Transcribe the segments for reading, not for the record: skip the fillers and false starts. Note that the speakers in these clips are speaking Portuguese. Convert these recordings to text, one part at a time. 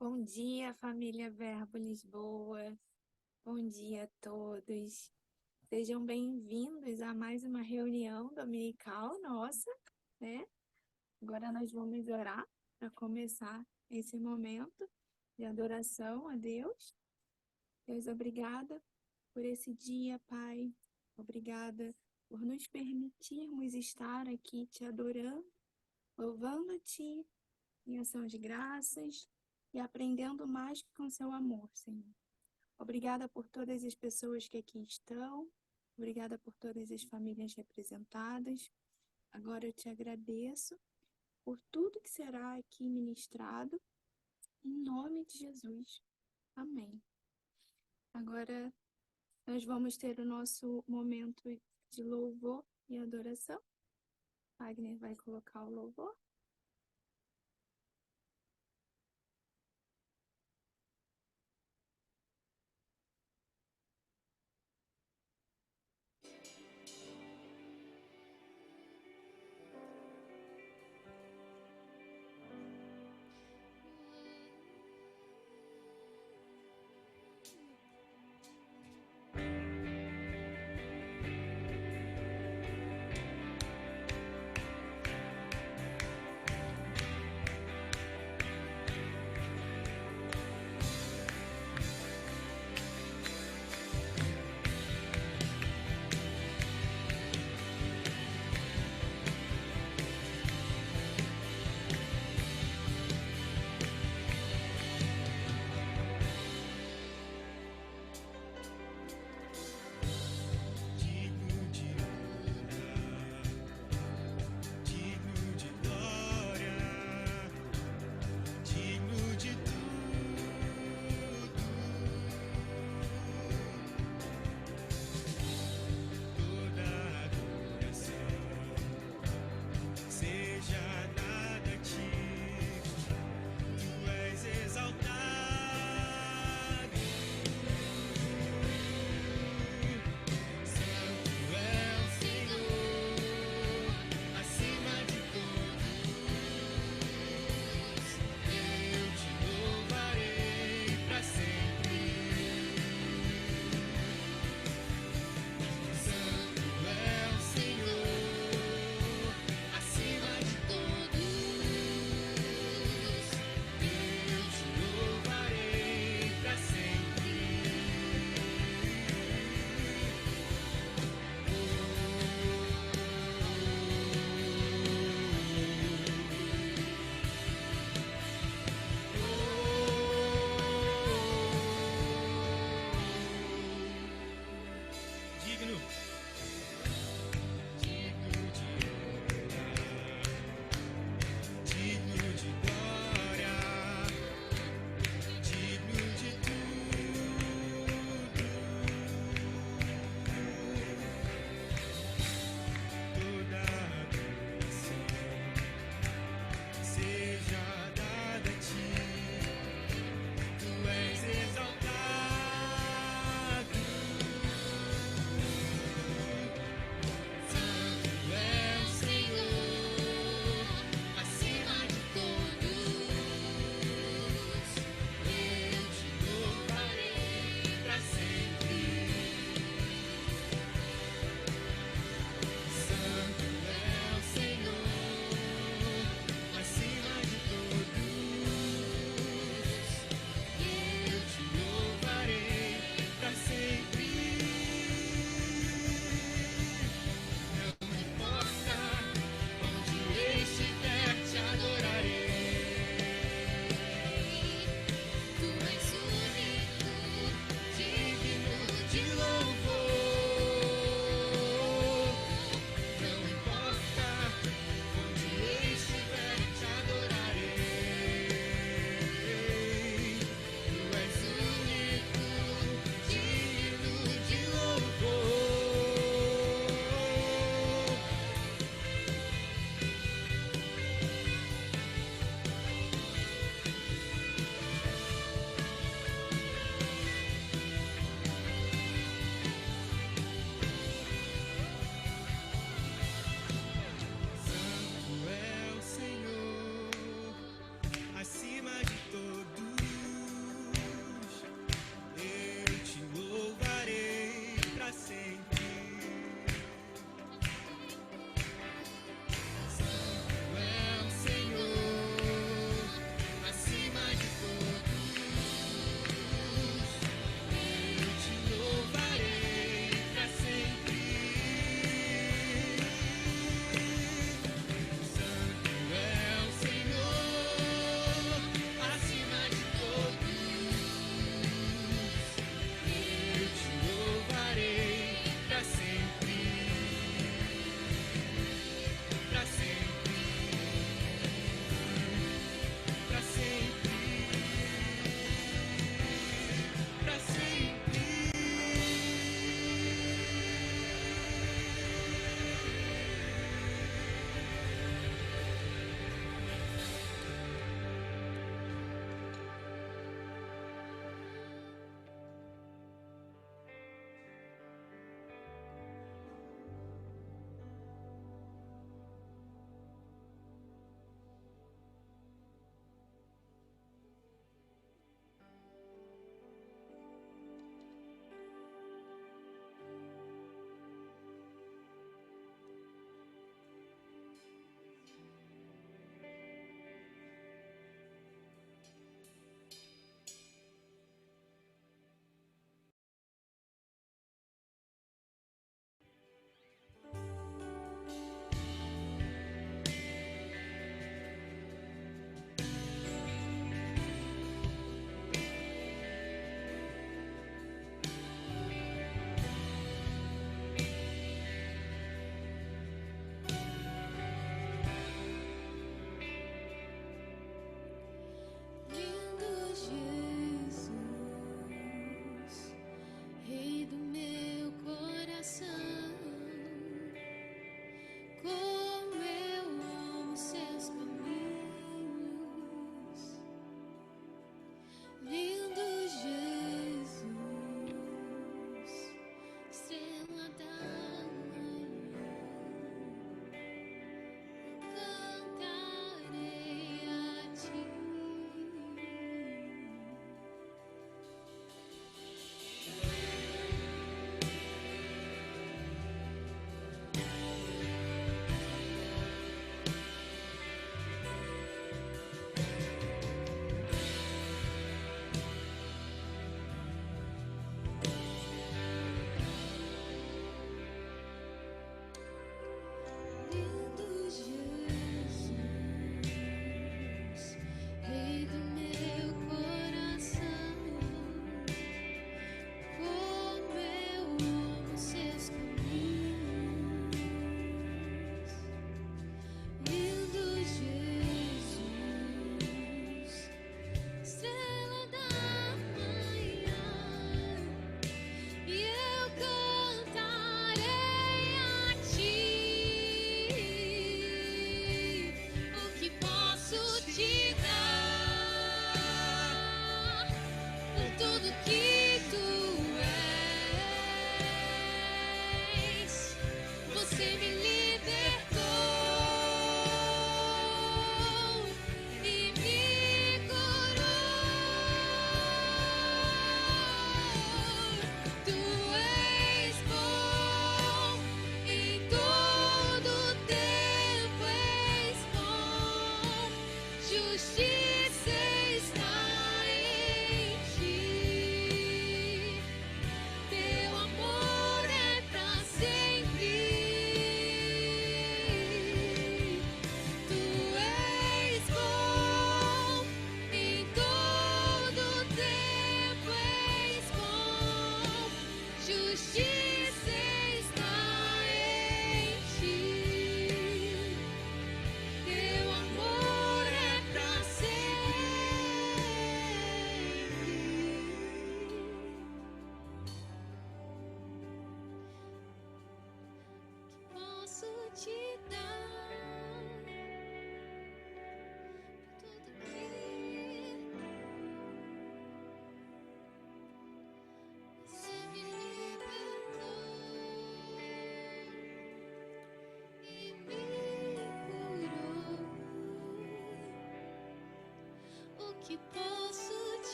Bom dia, família Verbo Lisboa. Bom dia a todos. Sejam bem-vindos a mais uma reunião dominical nossa, né? Agora nós vamos orar para começar esse momento de adoração a Deus. Deus, obrigada por esse dia, Pai. Obrigada por nos permitirmos estar aqui te adorando, louvando-te em ação de graças e aprendendo mais com seu amor, Senhor. Obrigada por todas as pessoas que aqui estão. Obrigada por todas as famílias representadas. Agora eu te agradeço por tudo que será aqui ministrado. Em nome de Jesus. Amém. Agora nós vamos ter o nosso momento de louvor e adoração. Wagner vai colocar o louvor.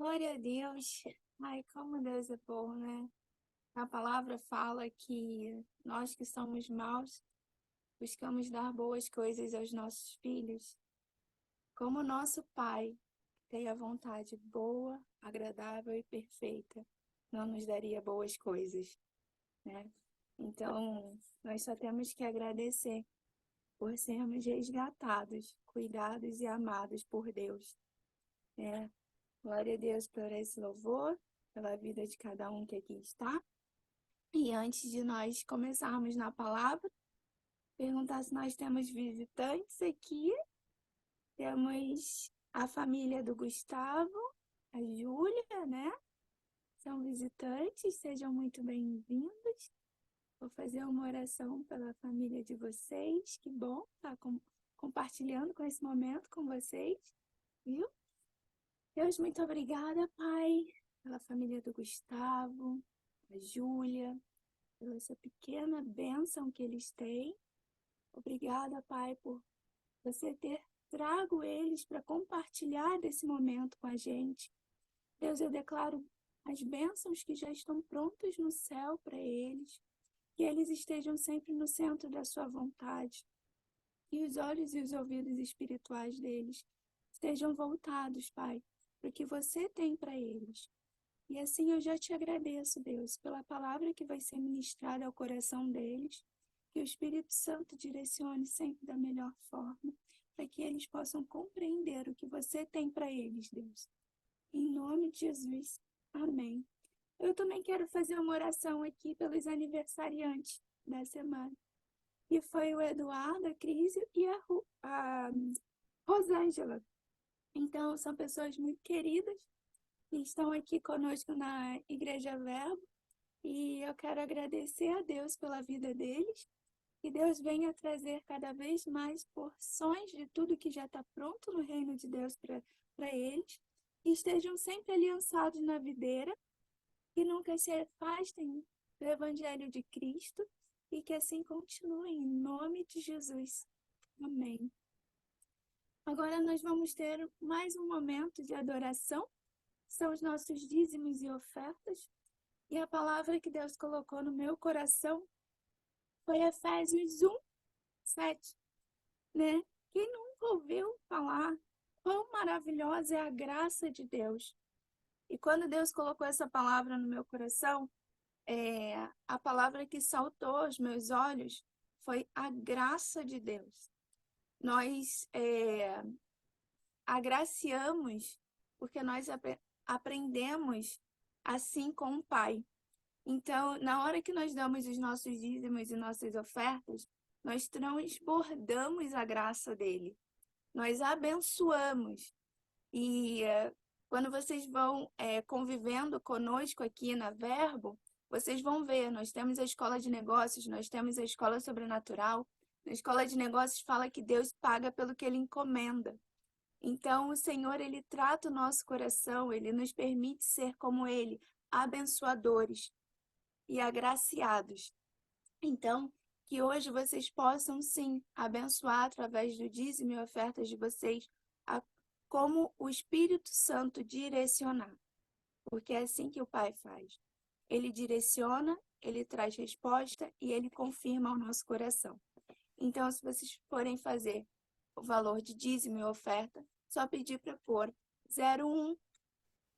Glória a Deus. Ai, como Deus é bom, né? A palavra fala que nós que somos maus buscamos dar boas coisas aos nossos filhos, como nosso Pai tem a vontade boa, agradável e perfeita, não nos daria boas coisas, né? Então, nós só temos que agradecer por sermos resgatados, cuidados e amados por Deus, né? Glória a Deus por esse louvor, pela vida de cada um que aqui está. E antes de nós começarmos na palavra, perguntar se nós temos visitantes aqui. Temos a família do Gustavo, a Júlia, né? São visitantes, sejam muito bem-vindos. Vou fazer uma oração pela família de vocês. Que bom estar compartilhando com esse momento com vocês, viu? Deus, muito obrigada, Pai, pela família do Gustavo, a Júlia, pela essa pequena bênção que eles têm. Obrigada, Pai, por você ter trago eles para compartilhar desse momento com a gente. Deus, eu declaro as bênçãos que já estão prontas no céu para eles, que eles estejam sempre no centro da sua vontade, e os olhos e os ouvidos espirituais deles estejam voltados, Pai, para o que você tem para eles. E assim eu já te agradeço, Deus, pela palavra que vai ser ministrada ao coração deles, que o Espírito Santo direcione sempre da melhor forma, para que eles possam compreender o que você tem para eles, Deus. Em nome de Jesus. Amém. Eu também quero fazer uma oração aqui pelos aniversariantes da semana. E foi o Eduardo, a Cris e a Rosângela. Então, são pessoas muito queridas que estão aqui conosco na Igreja Verbo. E eu quero agradecer a Deus pela vida deles. Que Deus venha trazer cada vez mais porções de tudo que já está pronto no reino de Deus para eles. E estejam sempre aliançados na videira. Que nunca se afastem do Evangelho de Cristo. E que assim continuem, em nome de Jesus. Amém. Agora nós vamos ter mais um momento de adoração. São os nossos dízimos e ofertas. E a palavra que Deus colocou no meu coração foi Efésios 1, 7, né? Quem nunca ouviu falar quão maravilhosa é a graça de Deus? E quando Deus colocou essa palavra no meu coração, a palavra que saltou aos meus olhos foi a graça de Deus. Nós agraciamos porque nós aprendemos assim com o Pai. Então, na hora que nós damos os nossos dízimos e nossas ofertas, nós transbordamos a graça dele. Nós abençoamos. E quando vocês vão convivendo conosco aqui na Verbo, vocês vão ver, nós temos a escola de negócios, nós temos a escola sobrenatural. Na escola de negócios fala que Deus paga pelo que ele encomenda. Então, o Senhor, ele trata o nosso coração, ele nos permite ser como ele, abençoadores e agraciados. Então, que hoje vocês possam, sim, abençoar através do dízimo e ofertas de vocês, como o Espírito Santo direcionar. Porque é assim que o Pai faz. Ele direciona, ele traz resposta e ele confirma o nosso coração. Então, se vocês forem fazer o valor de dízimo e oferta, só pedir para pôr 0,1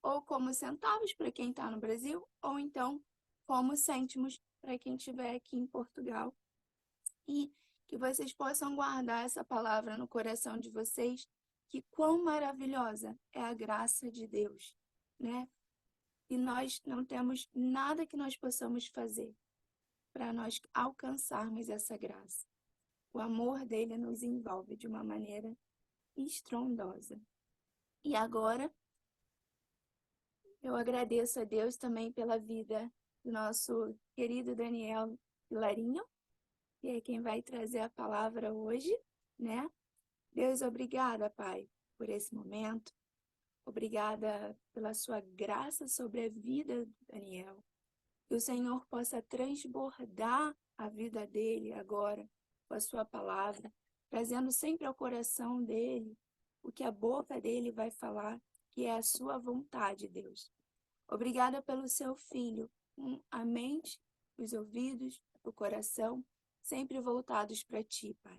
ou como centavos para quem está no Brasil, ou então como cêntimos para quem estiver aqui em Portugal. E que vocês possam guardar essa palavra no coração de vocês, que quão maravilhosa é a graça de Deus, né? E nós não temos nada que nós possamos fazer para nós alcançarmos essa graça. O amor dele nos envolve de uma maneira estrondosa. E agora, eu agradeço a Deus também pela vida do nosso querido Daniel Larinho, que é quem vai trazer a palavra hoje, né? Deus, obrigada, Pai, por esse momento. Obrigada pela sua graça sobre a vida do Daniel. Que o Senhor possa transbordar a vida dele agora com a sua palavra, trazendo sempre ao coração dele o que a boca dele vai falar, que é a sua vontade, Deus. Obrigada pelo seu Filho, com a mente, os ouvidos, o coração, sempre voltados para ti, Pai.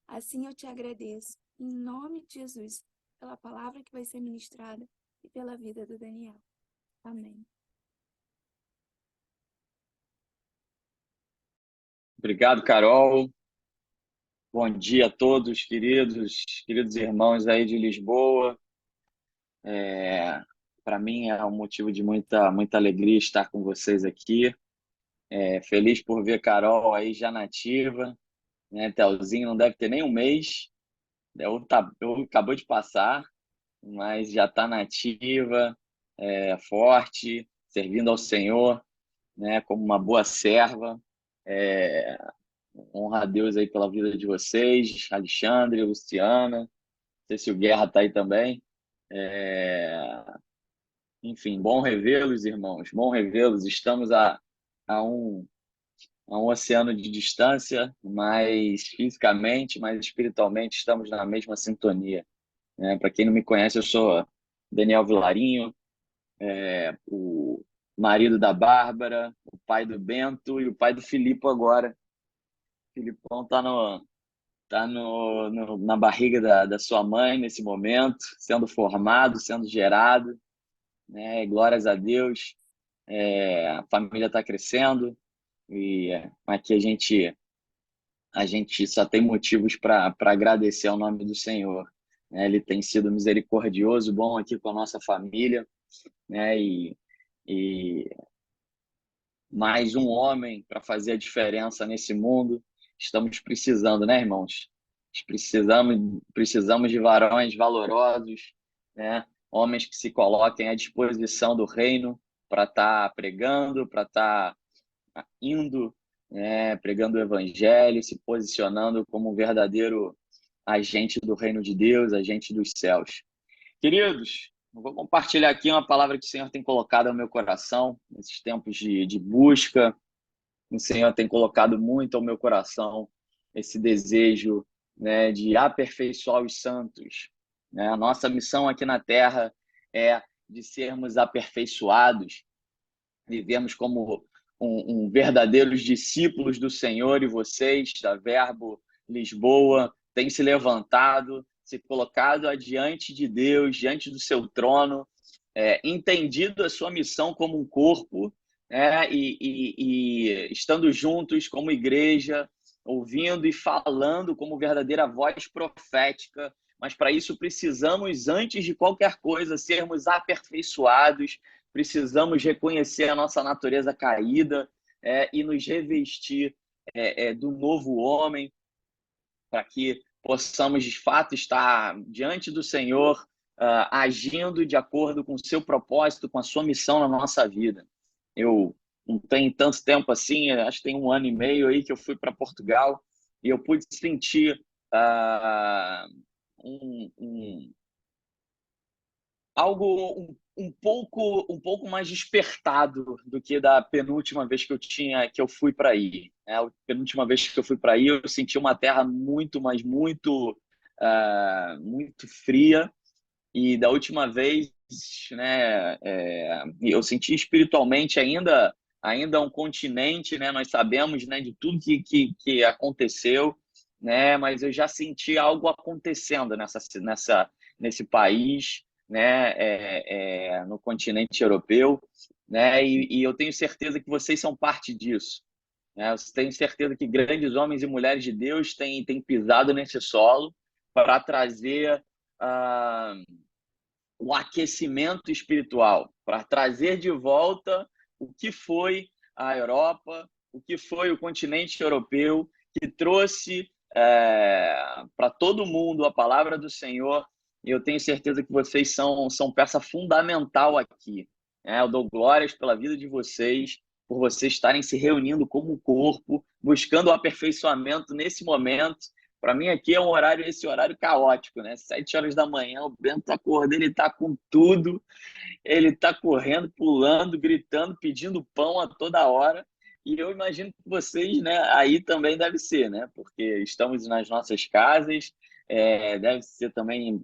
Assim eu te agradeço, em nome de Jesus, pela palavra que vai ser ministrada e pela vida do Daniel. Amém. Obrigado, Carol. Bom dia a todos, queridos irmãos aí de Lisboa. Para mim é um motivo de muita alegria estar com vocês aqui. Feliz por ver Carol aí já nativa, né? Telzinho não deve ter nem um mês, eu acabou de passar, mas já está nativa, forte, servindo ao Senhor, né? Como uma boa serva. É, Honra a Deus aí pela vida de vocês, Alexandre, Luciana, não sei se o Guerra está aí também. É, Enfim, bom revê-los, irmãos, bom revê-los. Estamos a um, a um oceano de distância, mas fisicamente, mas espiritualmente estamos na mesma sintonia, né? Para quem não me conhece, eu sou Daniel Vilarinho, o marido da Bárbara, o pai do Bento e o pai do Filipe agora. O Filipão está na barriga da sua mãe nesse momento, sendo formado, sendo gerado, né? Glórias a Deus. A família está crescendo e aqui a gente só tem motivos para agradecer ao nome do Senhor, né? Ele tem sido misericordioso, bom aqui com a nossa família, né? E mais um homem para fazer a diferença nesse mundo. Estamos precisando, né, irmãos? Precisamos de varões valorosos, né? Homens que se coloquem à disposição do reino para estar pregando, para estar indo, né, pregando o evangelho, se posicionando como um verdadeiro agente do reino de Deus, agente dos céus. Queridos, eu vou compartilhar aqui uma palavra que o Senhor tem colocado no meu coração nesses tempos de busca. O Senhor tem colocado muito ao meu coração esse desejo, né, de aperfeiçoar os santos, né? A nossa missão aqui na Terra é de sermos aperfeiçoados, vivemos como verdadeiros discípulos do Senhor, e vocês, da Verbo Lisboa, têm se levantado, se colocado adiante de Deus, diante do seu trono, entendido a sua missão como um corpo, né? E estando juntos como igreja, ouvindo e falando como verdadeira voz profética. Mas para isso precisamos, antes de qualquer coisa, sermos aperfeiçoados, precisamos reconhecer a nossa natureza caída, e nos revestir do novo homem, para que possamos de fato estar diante do Senhor, agindo de acordo com o seu propósito, com a sua missão na nossa vida. Eu não tenho tanto tempo assim, acho que tem 1 ano e meio aí que eu fui para Portugal e eu pude sentir algo um pouco mais despertado do que da penúltima vez que eu fui para aí. A penúltima vez que eu fui para aí, eu senti uma terra muito, mas muito fria. E da última vez, né, eu senti espiritualmente ainda um continente, né? Nós sabemos, né, de tudo que aconteceu, né? Mas eu já senti algo acontecendo nesse país, né? No continente europeu, né? E eu tenho certeza que vocês são parte disso, né? Eu tenho certeza que grandes homens e mulheres de Deus têm pisado nesse solo para trazer o aquecimento espiritual, para trazer de volta o que foi a Europa, o que foi o continente europeu, que trouxe para todo mundo a palavra do Senhor. E eu tenho certeza que vocês são peça fundamental aqui, né? Eu dou glórias pela vida de vocês, por vocês estarem se reunindo como corpo, buscando o aperfeiçoamento nesse momento. Para mim aqui é esse horário caótico, né? 7 horas da manhã, o Bento tá acordando, ele tá com tudo, ele tá correndo, pulando, gritando, pedindo pão a toda hora. E eu imagino que vocês, né, aí também deve ser, né? Porque estamos nas nossas casas, deve ser também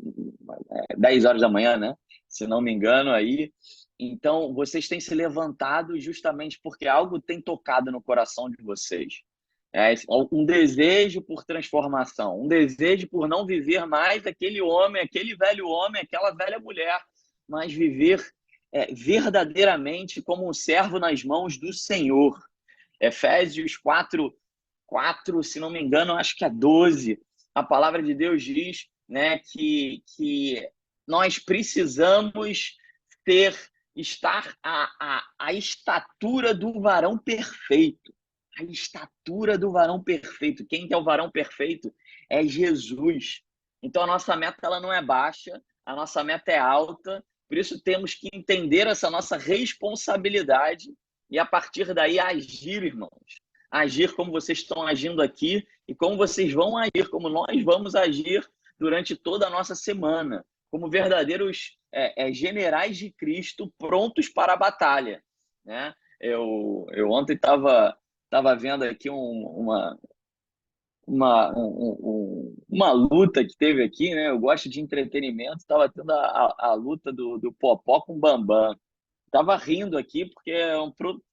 10 horas da manhã, né? se não me engano aí. Então, vocês têm se levantado justamente porque algo tem tocado no coração de vocês. Um desejo por transformação, um desejo por não viver mais aquele homem, aquele velho homem, aquela velha mulher, mas viver verdadeiramente como um servo nas mãos do Senhor. Efésios 4, se não me engano, acho que é 12, a palavra de Deus diz, né, que nós precisamos estar à estatura do varão perfeito. A estatura do varão perfeito. Quem que é o varão perfeito? É Jesus. Então, a nossa meta ela não é baixa, a nossa meta é alta, por isso temos que entender essa nossa responsabilidade e, a partir daí, agir, irmãos. Agir como vocês estão agindo aqui e como vocês vão agir, como nós vamos agir durante toda a nossa semana, como verdadeiros generais de Cristo prontos para a batalha, né? Eu ontem estava vendo aqui uma luta que teve aqui, né? Eu gosto de entretenimento, estava tendo a luta do Popó com o Bambam. Tava rindo aqui porque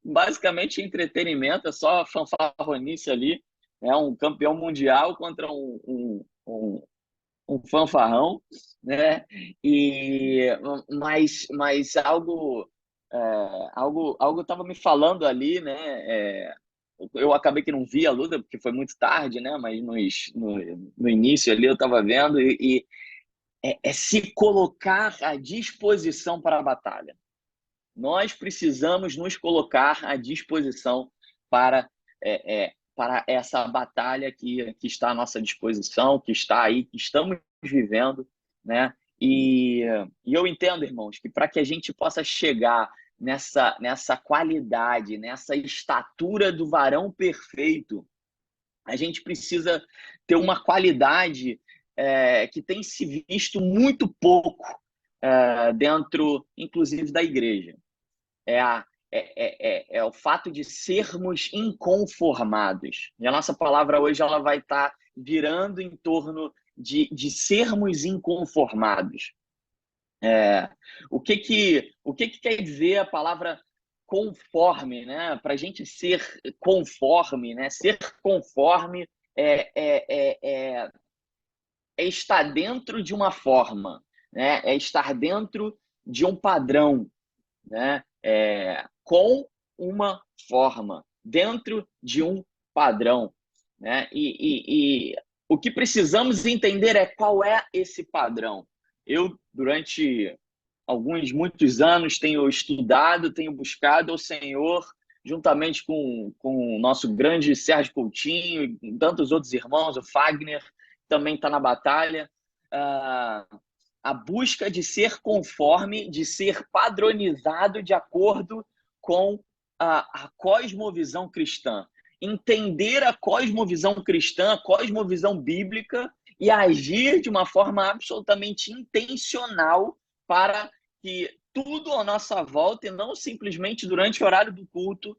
basicamente entretenimento, é só fanfarronice ali. É um campeão mundial contra um fanfarrão, né? E mas algo estava me falando ali, né? Eu acabei que não vi a luta porque foi muito tarde, né? Mas no início ali eu estava vendo e se colocar à disposição para a batalha. Nós precisamos nos colocar à disposição para essa batalha que está à nossa disposição, que está aí, que estamos vivendo, né? E eu entendo, irmãos, que para que a gente possa chegar nessa qualidade, nessa estatura do varão perfeito, a gente precisa ter uma qualidade que tem se visto muito pouco dentro, inclusive, da igreja. É o fato de sermos inconformados. E a nossa palavra hoje ela vai estar virando em torno de sermos inconformados. O que quer dizer a palavra conforme, né? Para a gente ser conforme, né? Ser conforme é estar dentro de uma forma, né? É estar dentro de um padrão, né? Com uma forma, dentro de um padrão, né? E o que precisamos entender é qual é esse padrão. Eu, durante muitos anos, tenho estudado, tenho buscado ao Senhor, juntamente com o nosso grande Sérgio Coutinho e tantos outros irmãos, o Fagner também está na batalha, a busca de ser conforme, de ser padronizado de acordo com a cosmovisão cristã. Entender a cosmovisão cristã, a cosmovisão bíblica e agir de uma forma absolutamente intencional para que tudo à nossa volta, e não simplesmente durante o horário do culto,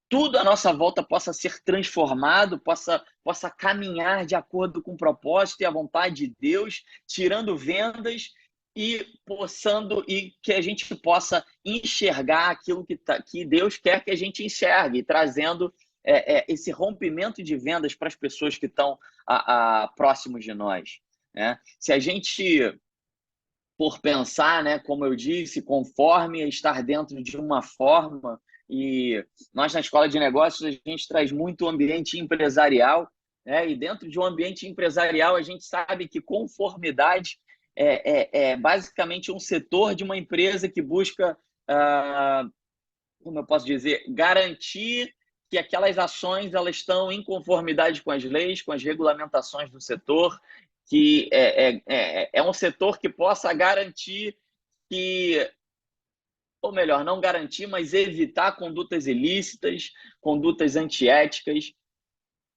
tudo à nossa volta possa ser transformado, possa caminhar de acordo com o propósito e a vontade de Deus, tirando vendas e que a gente possa enxergar aquilo que Deus quer que a gente enxergue, trazendo esse rompimento de vendas para as pessoas que estão próximos de nós, né? Se a gente por pensar, né, como eu disse, conforme estar dentro de uma forma, e nós na Escola de Negócios a gente traz muito o ambiente empresarial, né, e dentro de um ambiente empresarial a gente sabe que conformidade é basicamente um setor de uma empresa que busca, como eu posso dizer, garantir que aquelas ações elas estão em conformidade com as leis, com as regulamentações do setor, que é um setor que possa garantir que, ou melhor, não garantir, mas evitar condutas ilícitas, condutas antiéticas.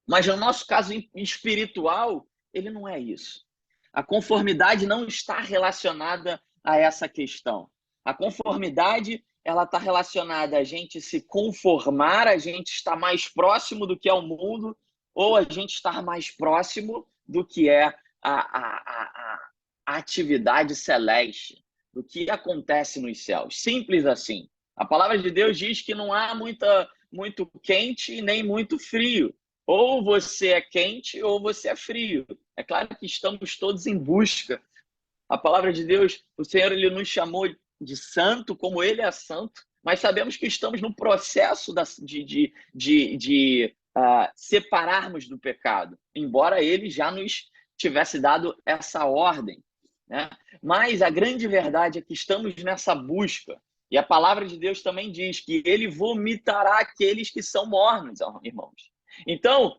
Mas no nosso caso espiritual, ele não é isso. A conformidade não está relacionada a essa questão. A conformidade ela está relacionada a gente se conformar, a gente estar mais próximo do que é o mundo, ou a gente estar mais próximo do que é a atividade celeste, do que acontece nos céus. Simples assim. A palavra de Deus diz que não há muito quente nem muito frio. Ou você é quente ou você é frio. É claro que estamos todos em busca. A palavra de Deus, o Senhor, ele nos chamou de santo, como ele é santo, mas sabemos que estamos no processo de separarmos do pecado, embora ele já nos tivesse dado essa ordem, né? Mas a grande verdade é que estamos nessa busca, e a palavra de Deus também diz que ele vomitará aqueles que são mornos, irmãos. Então,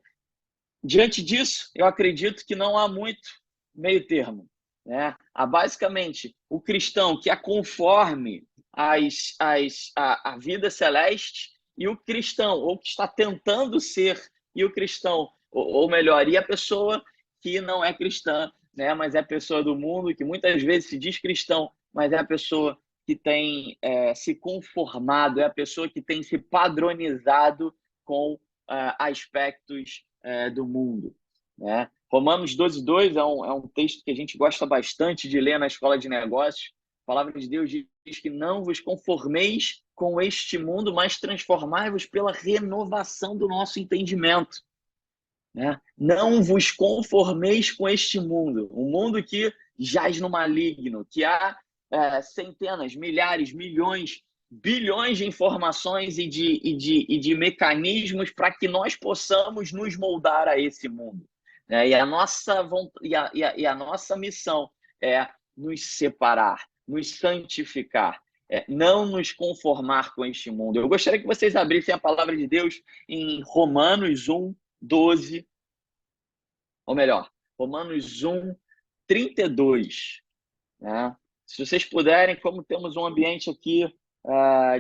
diante disso, eu acredito que não há muito meio termo, né? Há basicamente o cristão que é conforme a vida celeste e o cristão, ou que está tentando ser, e o cristão, ou melhor, e a pessoa que não é cristã, né? Mas é a pessoa do mundo, que muitas vezes se diz cristão, mas é a pessoa que tem se conformado, é a pessoa que tem se padronizado com aspectos do mundo, né? Romanos 12:2 é um texto que a gente gosta bastante de ler na escola de negócios. A palavra de Deus diz que não vos conformeis com este mundo, mas transformai-vos pela renovação do nosso entendimento, né? Não vos conformeis com este mundo, um mundo que jaz no maligno, que há centenas, milhares, milhões, bilhões de informações e de mecanismos para que nós possamos nos moldar a esse mundo, né? E a nossa missão é nos separar, nos santificar, não nos conformar com este mundo. Eu gostaria que vocês abrissem a palavra de Deus em Romanos 1:12, ou melhor, Romanos 1:32, né? Se vocês puderem, como temos um ambiente aqui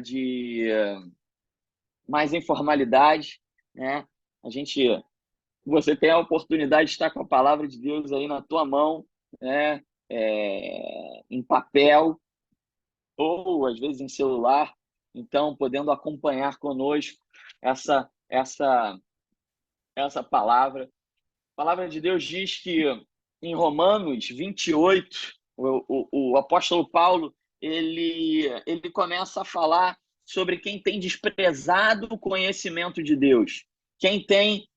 de mais informalidade, né? Você tem a oportunidade de estar com a palavra de Deus aí na tua mão, né? Em papel ou às vezes em celular, então podendo acompanhar conosco essa palavra. A palavra de Deus diz que em Romanos 28, o apóstolo Paulo ele começa a falar sobre quem tem desprezado o conhecimento de Deus, quem tem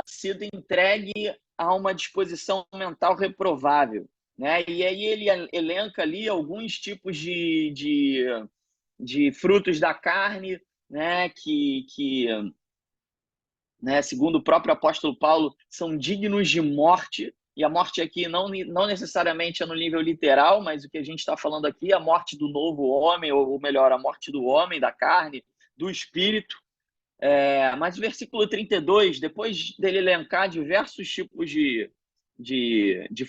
sido entregue a uma disposição mental reprovável, né? E aí ele elenca ali alguns tipos de frutos da carne, né? Né, segundo o próprio apóstolo Paulo, são dignos de morte. E a morte aqui não necessariamente é no nível literal, mas o que a gente está falando aqui é a morte do novo homem, ou melhor, a morte do homem, da carne, do espírito. Mas o versículo 32, depois dele elencar diversos tipos de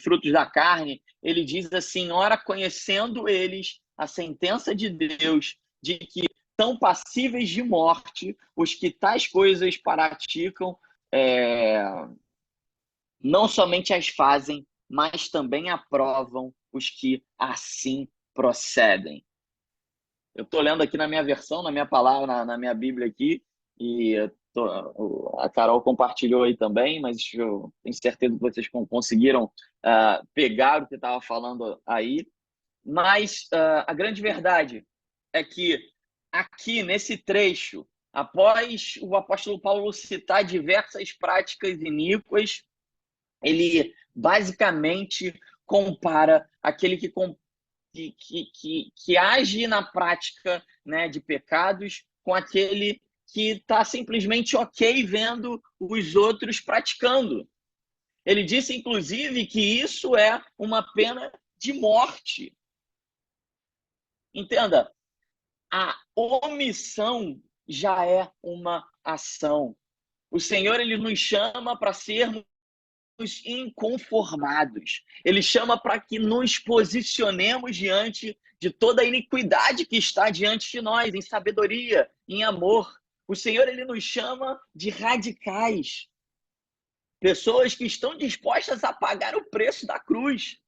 frutos da carne, ele diz assim: ora, conhecendo eles a sentença de Deus, de que são passíveis de morte os que tais coisas praticam, não somente as fazem, mas também aprovam os que assim procedem. Eu estou lendo aqui na minha versão, na minha palavra, na minha Bíblia aqui, e a Carol compartilhou aí também, mas eu tenho certeza que vocês conseguiram pegar o que estava falando aí. Mas a grande verdade é que aqui, nesse trecho, após o apóstolo Paulo citar diversas práticas iníquas, ele basicamente compara aquele que age na prática, né, de pecados com aquele que está simplesmente ok vendo os outros praticando. Ele disse, inclusive, que isso é uma pena de morte. Entenda, a omissão já é uma ação. O Senhor, ele nos chama para sermos inconformados. Ele chama para que nos posicionemos diante de toda a iniquidade que está diante de nós, em sabedoria, em amor. O Senhor, ele nos chama de radicais. Pessoas que estão dispostas a pagar o preço da cruz.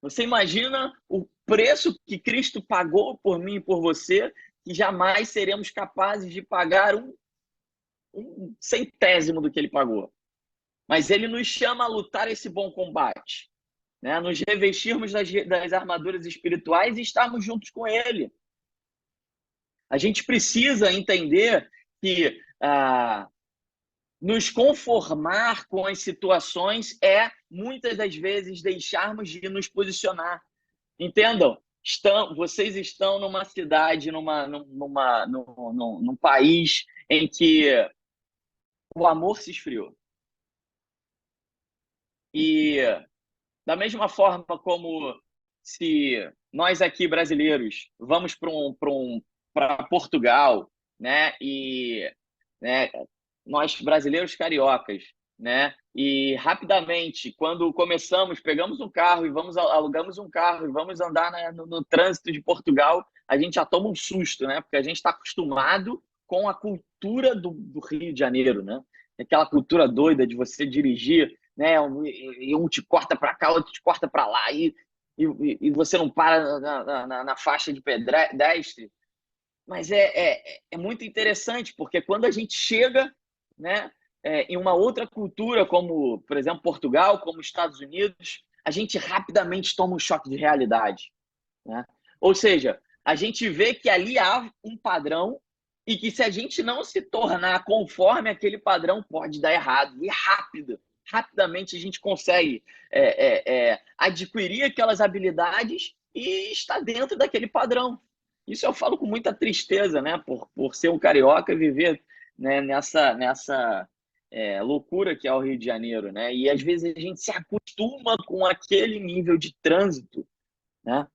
Você imagina o preço que Cristo pagou por mim e por você, que jamais seremos capazes de pagar um centésimo do que ele pagou. Mas ele nos chama a lutar esse bom combate. né? Nos revestirmos das armaduras espirituais e estarmos juntos com Ele. A gente precisa entender que nos conformar com as situações é, muitas das vezes, deixarmos de nos posicionar. Entendam, vocês estão numa cidade, num país em que o amor se esfriou. E da mesma forma como se nós aqui brasileiros vamos para Portugal, né? E né, nós brasileiros cariocas, né? E rapidamente, quando começamos, pegamos um carro e alugamos um carro e vamos andar no trânsito de Portugal, a gente já toma um susto, né? Porque a gente está acostumado com a cultura do Rio de Janeiro, né? Aquela cultura doida de você dirigir, né? E um te corta para cá, outro te corta para lá, e você não para na faixa de pedestre. Mas é muito interessante, porque quando a gente chega, né, em uma outra cultura, como, por exemplo, Portugal, como Estados Unidos, a gente rapidamente toma um choque de realidade, né? Ou seja, a gente vê que ali há um padrão e que se a gente não se tornar conforme aquele padrão, pode dar errado. E rapidamente a gente consegue adquirir aquelas habilidades e estar dentro daquele padrão. Isso eu falo com muita tristeza, né? Por ser um carioca e viver, né, nessa loucura que é o Rio de Janeiro, né? E às vezes a gente se acostuma com aquele nível de trânsito, né?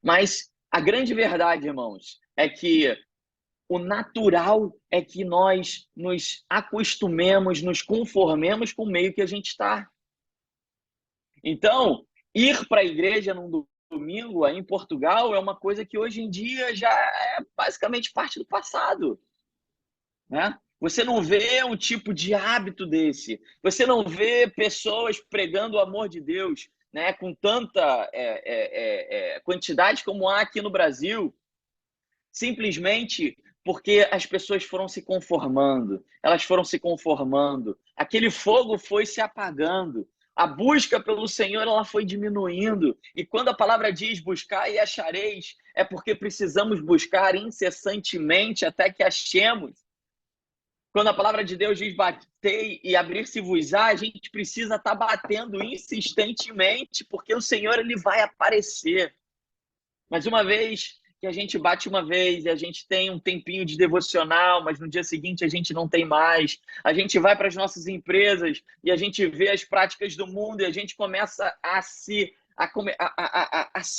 Mas a grande verdade, irmãos, é que o natural é que nós nos acostumemos, nos conformemos com o meio que a gente está. Então, ir para a igreja num domingo aí em Portugal é uma coisa que hoje em dia já é basicamente parte do passado, né? Você não vê um tipo de hábito desse. Você não vê pessoas pregando o amor de Deus, né, com tanta quantidade como há aqui no Brasil, simplesmente porque as pessoas foram se conformando, elas foram se conformando, aquele fogo foi se apagando, a busca pelo Senhor ela foi diminuindo, e quando a palavra diz buscar e achareis, é porque precisamos buscar incessantemente até que achemos. Quando a palavra de Deus diz bater e abrir-se-vos-á, a gente precisa estar batendo insistentemente, porque o Senhor ele vai aparecer. Mas uma vez que a gente bate uma vez e a gente tem um tempinho de devocional, mas no dia seguinte a gente não tem mais, a gente vai para as nossas empresas e a gente vê as práticas do mundo e a gente começa a se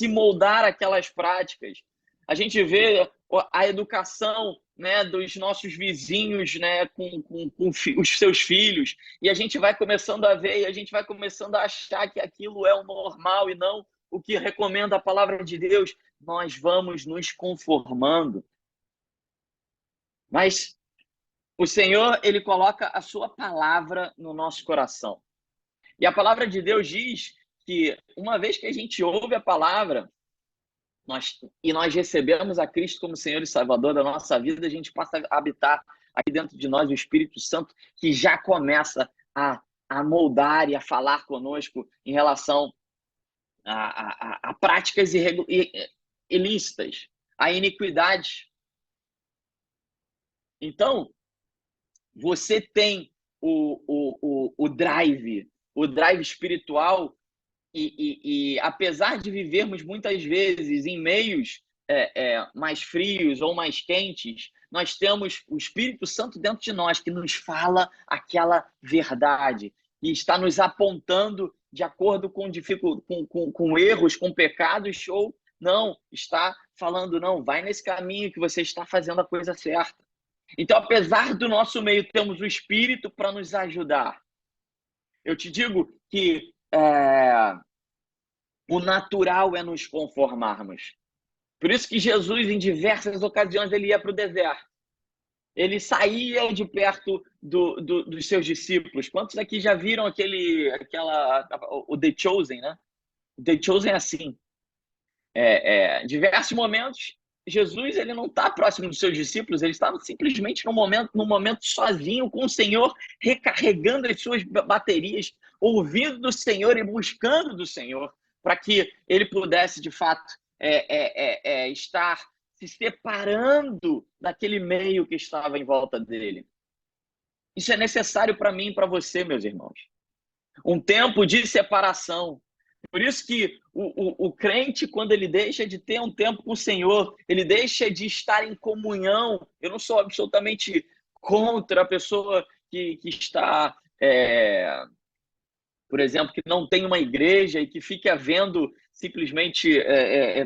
moldar aquelas práticas. A gente vê a educação, né, dos nossos vizinhos, né, com os seus filhos, e a gente vai começando a ver e a gente vai começando a achar que aquilo é o normal e não o que recomenda a palavra de Deus. Nós vamos nos conformando. Mas o Senhor, ele coloca a sua palavra no nosso coração. E a palavra de Deus diz que uma vez que a gente ouve a palavra, nós recebemos a Cristo como Senhor e Salvador da nossa vida, a gente passa a habitar aqui dentro de nós o Espírito Santo, que já começa a moldar e a falar conosco em relação a práticas ilícitas, a iniquidade. Então, você tem o drive espiritual, e apesar de vivermos muitas vezes em meios mais frios ou mais quentes, nós temos o Espírito Santo dentro de nós que nos fala aquela verdade e está nos apontando de acordo com erros, com pecados, ou não, está falando, não, vai nesse caminho que você está fazendo a coisa certa. Então, apesar do nosso meio, temos o Espírito para nos ajudar. Eu te digo que o natural é nos conformarmos. Por isso que Jesus, em diversas ocasiões, ele ia para o deserto. Ele saía de perto dos seus discípulos. Quantos aqui já viram o The Chosen, né? O The Chosen é assim. Diversos momentos, Jesus, ele não está próximo dos seus discípulos, ele estava simplesmente no momento sozinho com o Senhor, recarregando as suas baterias, ouvindo do Senhor e buscando do Senhor, para que ele pudesse, de fato, estar se separando daquele meio que estava em volta dele. Isso é necessário para mim e para você, meus irmãos. Um tempo de separação. Por isso que o crente, quando ele deixa de ter um tempo com o Senhor, ele deixa de estar em comunhão. Eu não sou absolutamente contra a pessoa que está, por exemplo, que não tem uma igreja e que fica vendo simplesmente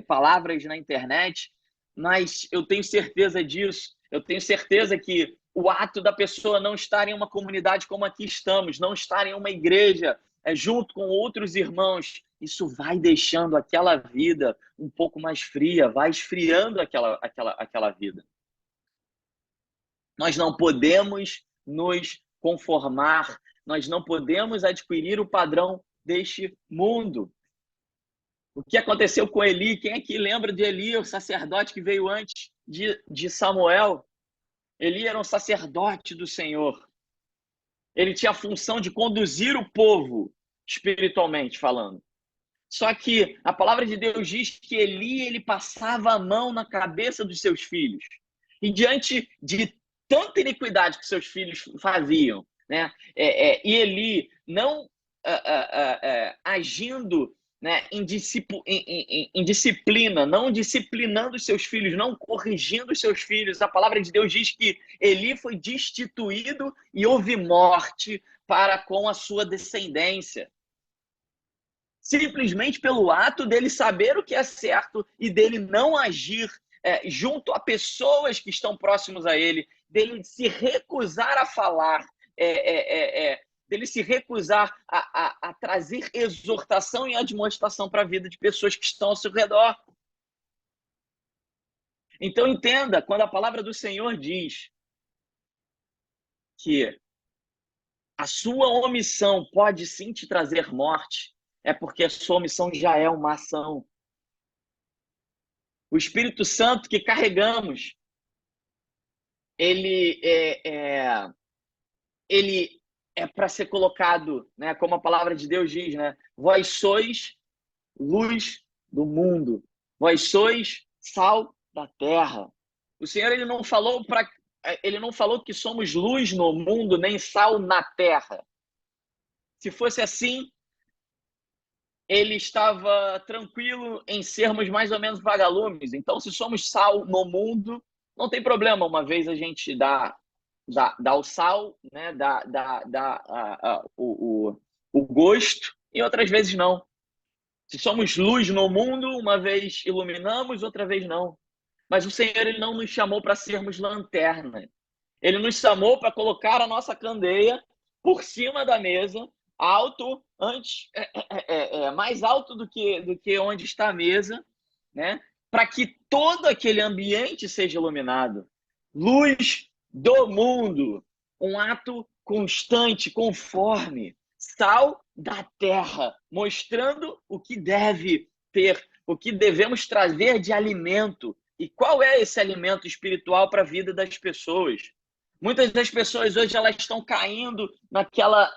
palavras na internet, mas eu tenho certeza disso. Eu tenho certeza que o ato da pessoa não estar em uma comunidade como aqui estamos, não estar em uma igreja junto com outros irmãos, isso vai deixando aquela vida um pouco mais fria, vai esfriando aquela vida. Nós não podemos nos conformar, nós não podemos adquirir o padrão deste mundo. O que aconteceu com Eli? Quem é que lembra de Eli, o sacerdote que veio antes de Samuel? Eli era um sacerdote do Senhor. Ele tinha a função de conduzir o povo, espiritualmente falando. Só que a palavra de Deus diz que Eli, ele passava a mão na cabeça dos seus filhos. E diante de tanta iniquidade que seus filhos faziam, né? E Eli não agindo, né, em disciplina, não disciplinando os seus filhos, não corrigindo os seus filhos. A palavra de Deus diz que Eli foi destituído e houve morte para com a sua descendência. Simplesmente pelo ato dele saber o que é certo e dele não agir junto a pessoas que estão próximos a ele, dele se recusar a falar, dele se recusar a trazer exortação e admoestação para a vida de pessoas que estão ao seu redor. Então entenda, quando a palavra do Senhor diz que a sua omissão pode sim te trazer morte, é porque a sua omissão já é uma ação. O Espírito Santo que carregamos, ele é para ser colocado, né, como a palavra de Deus diz, né? Vós sois luz do mundo, vós sois sal da terra. O Senhor ele não falou que somos luz no mundo, nem sal na terra. Se fosse assim, ele estava tranquilo em sermos mais ou menos vagalumes. Então, se somos sal no mundo, não tem problema. Uma vez a gente dá o sal, né? O gosto, e outras vezes não. Se somos luz no mundo, uma vez iluminamos, outra vez não. Mas o Senhor ele não nos chamou para sermos lanterna. Ele nos chamou para colocar a nossa candeia por cima da mesa, alto, mais alto do que onde está a mesa, né? Para que todo aquele ambiente seja iluminado. Luz do mundo, um ato constante, conforme, sal da terra, mostrando o que deve ter, o que devemos trazer de alimento. E qual é esse alimento espiritual para a vida das pessoas? Muitas das pessoas hoje elas estão caindo naquela,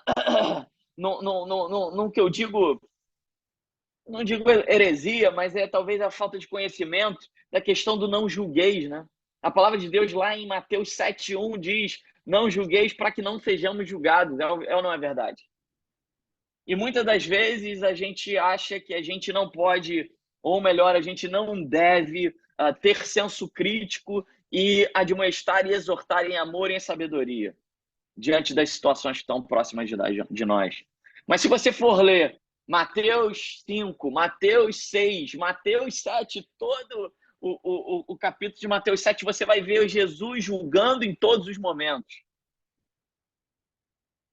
no que eu digo, não digo heresia, mas é talvez a falta de conhecimento da questão do não julgueis, né? A palavra de Deus lá em Mateus 7:1 diz: não julgueis para que não sejamos julgados. É ou não é verdade? E muitas das vezes a gente acha que a gente não pode, ou melhor, a gente não deve ter senso crítico e admoestar e exortar em amor e em sabedoria diante das situações que estão próximas de nós. Mas se você for ler Mateus 5, Mateus 6, Mateus 7, todo o capítulo de Mateus 7, você vai ver Jesus julgando em todos os momentos.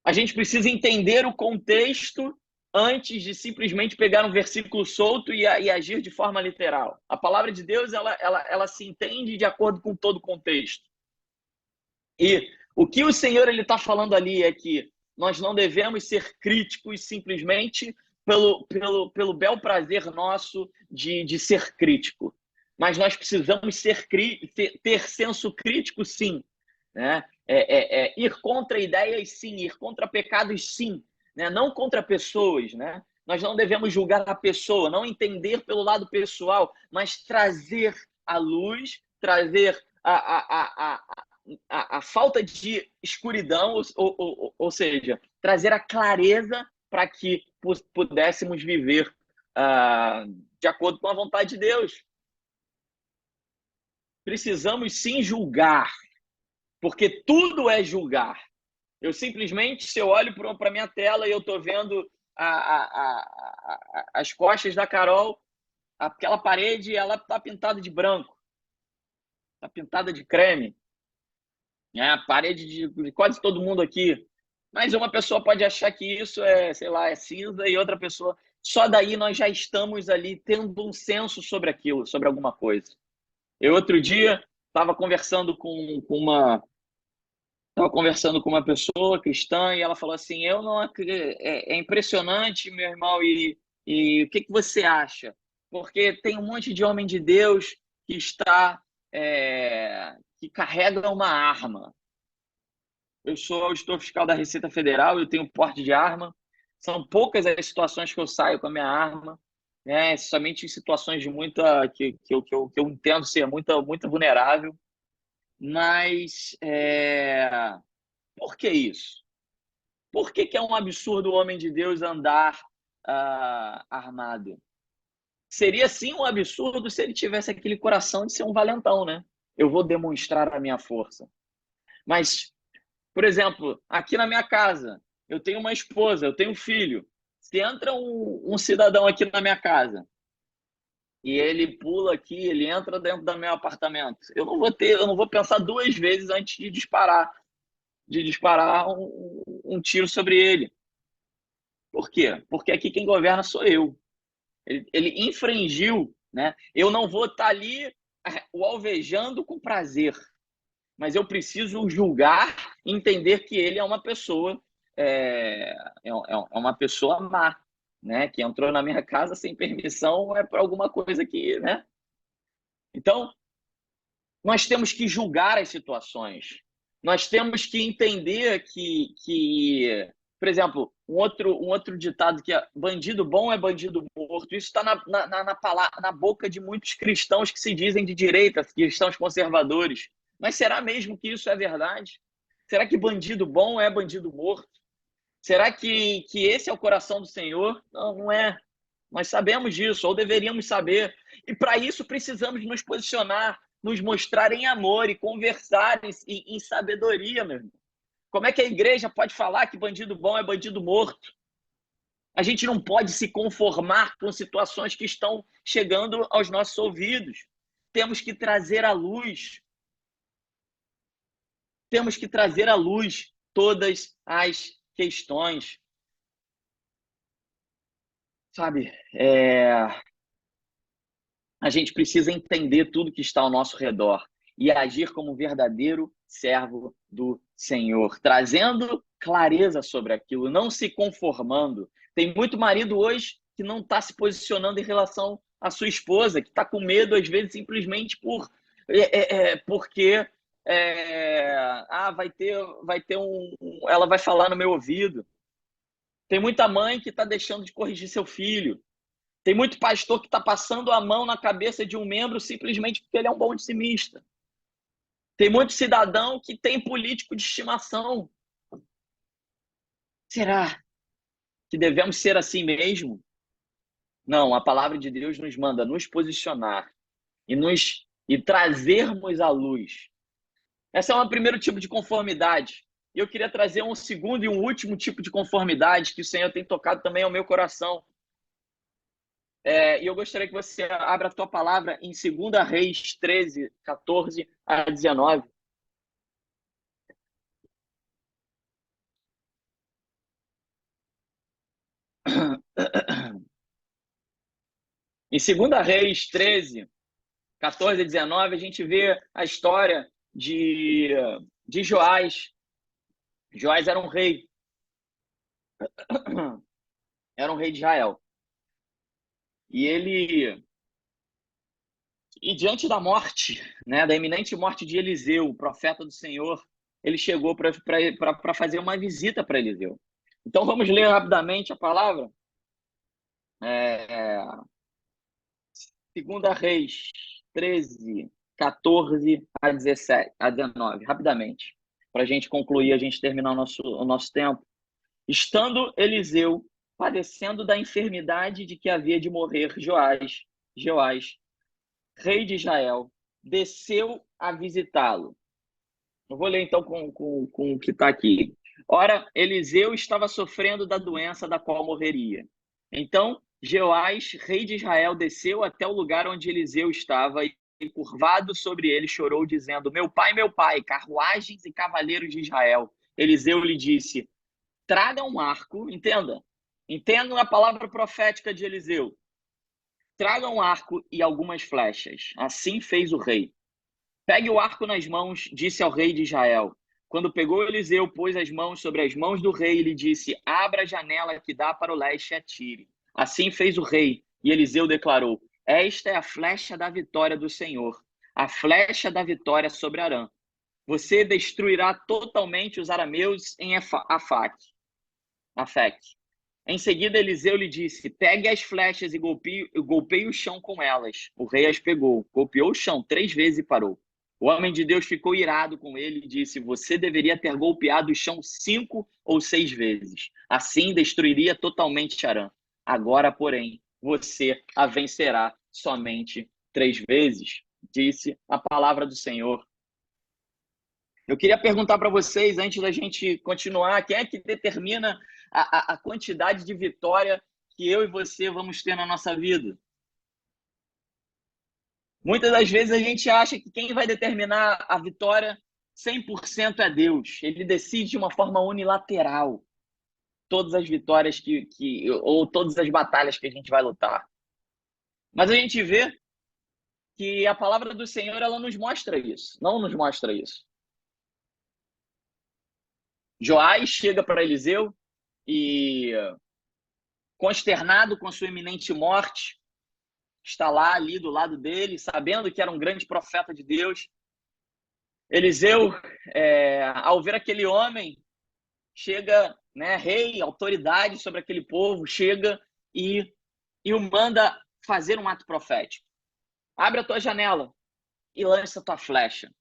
A gente precisa entender o contexto antes de simplesmente pegar um versículo solto e agir de forma literal. A palavra de Deus ela se entende de acordo com todo o contexto. E o que o Senhor está falando ali é que nós não devemos ser críticos simplesmente pelo bel prazer nosso de ser crítico. mas nós precisamos ter senso crítico, sim, né? Ir contra ideias, sim, ir contra pecados, sim, né? Não contra pessoas, né? Nós não devemos julgar a pessoa, não entender pelo lado pessoal, mas trazer a luz, trazer a falta de escuridão, ou seja, trazer a clareza para que pudéssemos viver de acordo com a vontade de Deus. Precisamos sim julgar, porque tudo é julgar. Eu simplesmente, se eu olho para a minha tela e eu estou vendo as costas da Carol, aquela parede, ela está pintada de branco, está pintada de creme, né? A parede de quase todo mundo aqui. Mas uma pessoa pode achar que isso é, sei lá, é cinza, e outra pessoa. Só daí nós já estamos ali tendo um senso sobre aquilo, sobre alguma coisa. Eu outro dia estava conversando com uma pessoa cristã e ela falou assim: eu não é impressionante, meu irmão, e o que você acha? Porque tem um monte de homem de Deus que está que carrega uma arma. Eu sou auditor fiscal da Receita Federal, eu tenho porte de arma. São poucas as situações que eu saio com a minha arma, né? Somente em situações de muita que eu entendo ser muito vulnerável. Mas por que isso? Por que é um absurdo o homem de Deus andar armado? Seria sim um absurdo se ele tivesse aquele coração de ser um valentão, né? Eu vou demonstrar a minha força. Mas, por exemplo, aqui na minha casa, eu tenho uma esposa, eu tenho um filho. Se entra um cidadão aqui na minha casa e ele pula aqui, ele entra dentro do meu apartamento, eu não vou pensar duas vezes antes de disparar um tiro sobre ele. Por quê? Porque aqui quem governa sou eu. Ele infringiu, né? Eu não vou estar ali o alvejando com prazer, mas eu preciso julgar e entender que ele é uma pessoa uma pessoa má, né? Que entrou na minha casa sem permissão por alguma coisa que, né? Então, nós temos que julgar as situações. Nós temos que entender por exemplo, um outro ditado que é bandido bom é bandido morto. Isso está na boca de muitos cristãos que se dizem de direita, cristãos conservadores. Mas será mesmo que isso é verdade? Será que bandido bom é bandido morto? Será que esse é o coração do Senhor? Não, não é. Nós sabemos disso, ou deveríamos saber. E para isso precisamos nos posicionar, nos mostrar em amor e conversar em sabedoria, meu irmão. Como é que a igreja pode falar que bandido bom é bandido morto? A gente não pode se conformar com situações que estão chegando aos nossos ouvidos. Temos que trazer à luz. Temos que trazer à luz todas as questões. Sabe? A gente precisa entender tudo que está ao nosso redor e agir como um verdadeiro servo do Senhor, trazendo clareza sobre aquilo, não se conformando. Tem muito marido hoje que não está se posicionando em relação à sua esposa, que está com medo, às vezes, simplesmente porque ela vai falar no meu ouvido. Tem muita mãe que está deixando de corrigir seu filho. Tem muito pastor que está passando a mão na cabeça de um membro simplesmente porque ele é um bom dizimista. Tem muito cidadão que tem político de estimação. Será que devemos ser assim mesmo? Não, a palavra de Deus nos manda nos posicionar e trazermos à luz. Esse é um primeiro tipo de conformidade. E eu queria trazer um segundo e um último tipo de conformidade que o Senhor tem tocado também ao meu coração. E eu gostaria que você abra a tua palavra em 2 Reis 13, 14 a 19. Em 2 Reis 13, 14 a 19, a gente vê a história de Joás. Joás era um rei de Israel. E ele E diante da morte, né, da iminente morte de Eliseu, o profeta do Senhor, ele chegou para fazer uma visita para Eliseu. Então vamos ler rapidamente a palavra. 2 Reis 13, 14 a 17, a 19, rapidamente, para a gente concluir, a gente terminar o nosso tempo. Estando Eliseu padecendo da enfermidade de que havia de morrer Joás, rei de Israel, desceu a visitá-lo. Eu vou ler então com o que está aqui. Ora, Eliseu estava sofrendo da doença da qual morreria. Então, Joás, rei de Israel, desceu até o lugar onde Eliseu estava e, curvado sobre ele, chorou, dizendo: meu pai, carruagens e cavaleiros de Israel. Eliseu lhe disse: traga um arco, entendam a palavra profética de Eliseu. Traga um arco e algumas flechas. Assim fez o rei. Pegue o arco nas mãos, disse ao rei de Israel. Quando pegou Eliseu, pôs as mãos sobre as mãos do rei e lhe disse: abra a janela que dá para o leste e atire. Assim fez o rei, e Eliseu declarou: esta é a flecha da vitória do Senhor, a flecha da vitória sobre Arã. Você destruirá totalmente os arameus em Afec. Em seguida, Eliseu lhe disse: pegue as flechas e golpeie o chão com elas. O rei as pegou, golpeou o chão 3 vezes e parou. O homem de Deus ficou irado com ele e disse: você deveria ter golpeado o chão 5 ou 6 vezes. Assim destruiria totalmente Arã. Agora, porém, você a vencerá somente 3 vezes, disse a palavra do Senhor. Eu queria perguntar para vocês, antes da gente continuar, quem é que determina a quantidade de vitória que eu e você vamos ter na nossa vida? Muitas das vezes a gente acha que quem vai determinar a vitória 100% é Deus. Ele decide de uma forma unilateral todas as vitórias ou todas as batalhas que a gente vai lutar. Mas a gente vê que a palavra do Senhor, ela nos mostra isso, não nos mostra isso. Joás chega para Eliseu e, consternado com a sua iminente morte, está lá ali do lado dele, sabendo que era um grande profeta de Deus. Eliseu, ao ver aquele homem, chega, né, rei, autoridade sobre aquele povo, chega e o manda fazer um ato profético. Abre a tua janela e lança a tua flecha.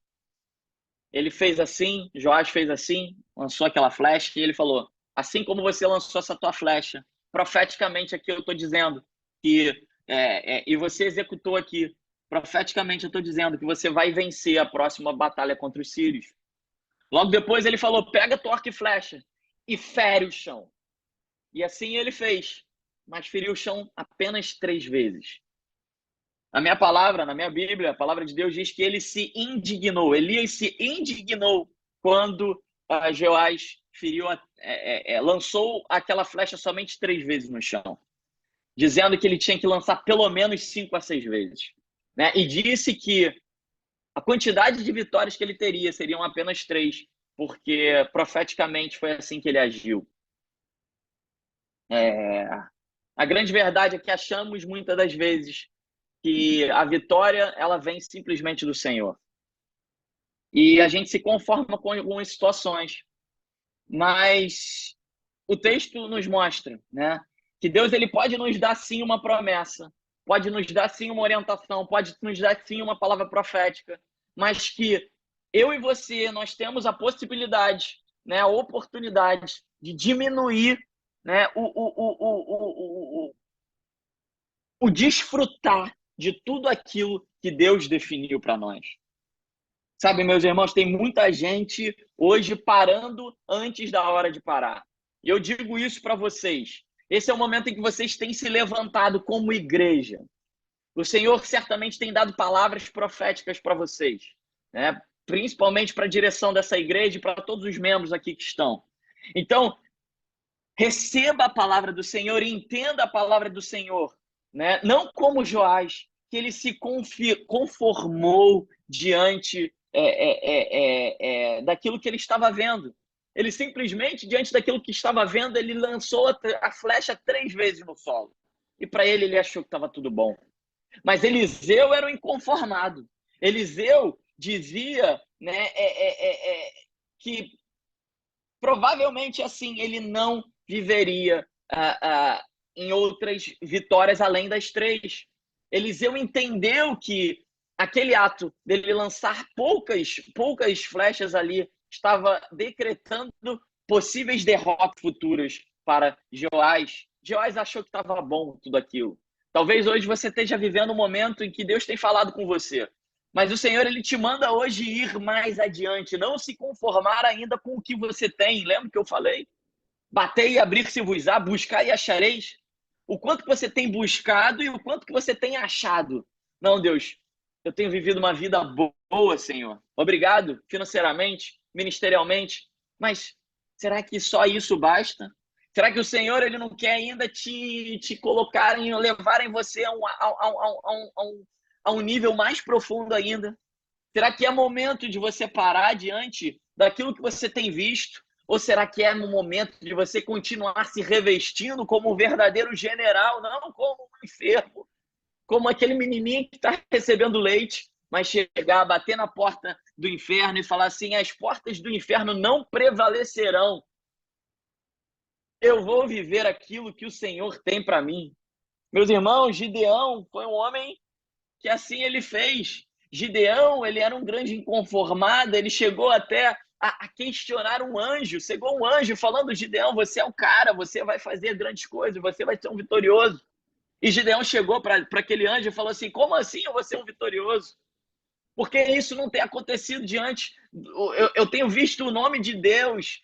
Ele fez assim, Joás fez assim, lançou aquela flecha e ele falou: assim como você lançou essa tua flecha, profeticamente aqui eu estou dizendo que, e você executou aqui, profeticamente eu estou dizendo que você vai vencer a próxima batalha contra os sírios. Logo depois ele falou: pega tua arco e flecha e fere o chão. E assim ele fez, mas feriu o chão apenas 3 vezes. A minha palavra, na minha Bíblia, a palavra de Deus diz que ele se indignou. Elias se indignou quando Joás lançou aquela flecha somente 3 vezes no chão, dizendo que ele tinha que lançar pelo menos 5 a 6 vezes. Né? E disse que a quantidade de vitórias que ele teria seriam apenas 3, porque profeticamente foi assim que ele agiu. A grande verdade é que achamos muitas das vezes que a vitória ela vem simplesmente do Senhor. E a gente se conforma com algumas situações. Mas o texto nos mostra, né, que Deus ele pode nos dar sim uma promessa, pode nos dar sim uma orientação, pode nos dar sim uma palavra profética, mas que eu e você, nós temos a possibilidade, né, a oportunidade de diminuir, né, o desfrutar de tudo aquilo que Deus definiu para nós. Sabe, meus irmãos, tem muita gente hoje parando antes da hora de parar. E eu digo isso para vocês. Esse é o momento em que vocês têm se levantado como igreja. O Senhor certamente tem dado palavras proféticas para vocês, né? Principalmente para a direção dessa igreja e para todos os membros aqui que estão. Então, receba a palavra do Senhor e entenda a palavra do Senhor, né? Não como Joás, que ele se conformou diante daquilo que ele estava vendo. Ele simplesmente, diante daquilo que estava vendo, ele lançou a flecha 3 vezes no solo. E para ele achou que estava tudo bom. Mas Eliseu era um inconformado. Eliseu dizia, né, que provavelmente assim ele não viveria em outras vitórias além das 3. Eliseu entendeu que aquele ato dele lançar poucas flechas ali estava decretando possíveis derrotas futuras para Joás. Joás achou que estava bom tudo aquilo. Talvez hoje você esteja vivendo um momento em que Deus tem falado com você. Mas o Senhor, ele te manda hoje ir mais adiante, não se conformar ainda com o que você tem. Lembra que eu falei? Batei e abrir-se-vos-á, buscar e achareis. O quanto que você tem buscado e o quanto que você tem achado. Não, Deus, eu tenho vivido uma vida boa, Senhor. Obrigado financeiramente, ministerialmente. Mas será que só isso basta? Será que o Senhor, ele não quer ainda te colocar, levar em você a um nível mais profundo ainda? Será que é momento de você parar diante daquilo que você tem visto? Ou será que é no momento de você continuar se revestindo como um verdadeiro general, não como um enfermo, como aquele menininho que está recebendo leite, mas chegar, bater na porta do inferno e falar assim: as portas do inferno não prevalecerão. Eu vou viver aquilo que o Senhor tem para mim. Meus irmãos, Gideão foi um homem que assim ele fez. Gideão, ele era um grande inconformado, ele chegou até a questionar um anjo. Chegou um anjo falando: Gideão, você é o cara, você vai fazer grandes coisas, você vai ser um vitorioso. E Gideão chegou para aquele anjo e falou assim: como assim eu vou ser um vitorioso? Porque isso não tem acontecido diante. Eu tenho visto o nome de Deus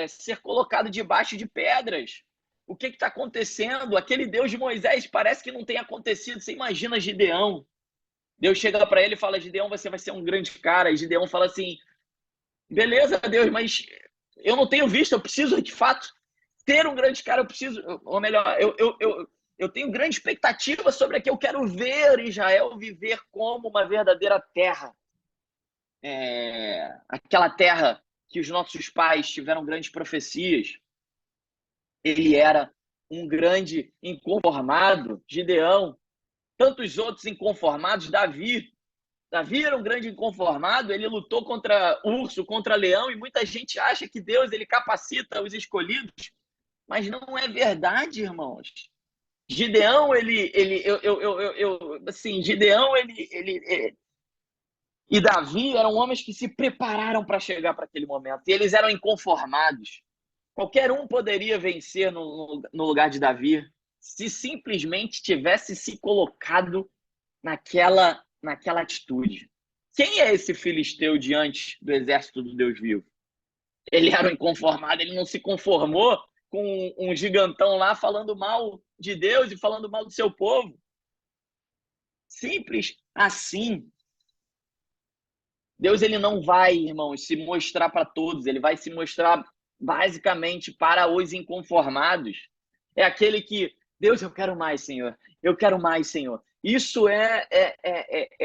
ser colocado debaixo de pedras. O que está acontecendo? Aquele Deus de Moisés parece que não tem acontecido. Você imagina Gideão. Deus chega para ele e fala: Gideão, você vai ser um grande cara. E Gideão fala assim: beleza, Deus, mas eu não tenho visto, eu preciso de fato ter um grande cara, eu preciso, ou melhor, eu tenho grande expectativa sobre aquilo, eu quero ver Israel viver como uma verdadeira terra. Aquela terra que os nossos pais tiveram grandes profecias. Ele era um grande inconformado, Gideão, tantos outros inconformados, Davi era um grande inconformado, ele lutou contra urso, contra leão, e muita gente acha que Deus ele capacita os escolhidos, mas não é verdade, irmãos. Gideão, assim, Gideão, e Davi eram homens que se prepararam para chegar para aquele momento, e eles eram inconformados. Qualquer um poderia vencer no lugar de Davi, se simplesmente tivesse se colocado naquela atitude. Quem é esse filisteu diante do exército do Deus vivo? Ele era um inconformado, ele não se conformou com um gigantão lá falando mal de Deus e falando mal do seu povo. Simples assim. Deus ele não vai, irmãos, se mostrar para todos, ele vai se mostrar basicamente para os inconformados. É aquele que, Deus, eu quero mais, Senhor. Eu quero mais, Senhor. Isso é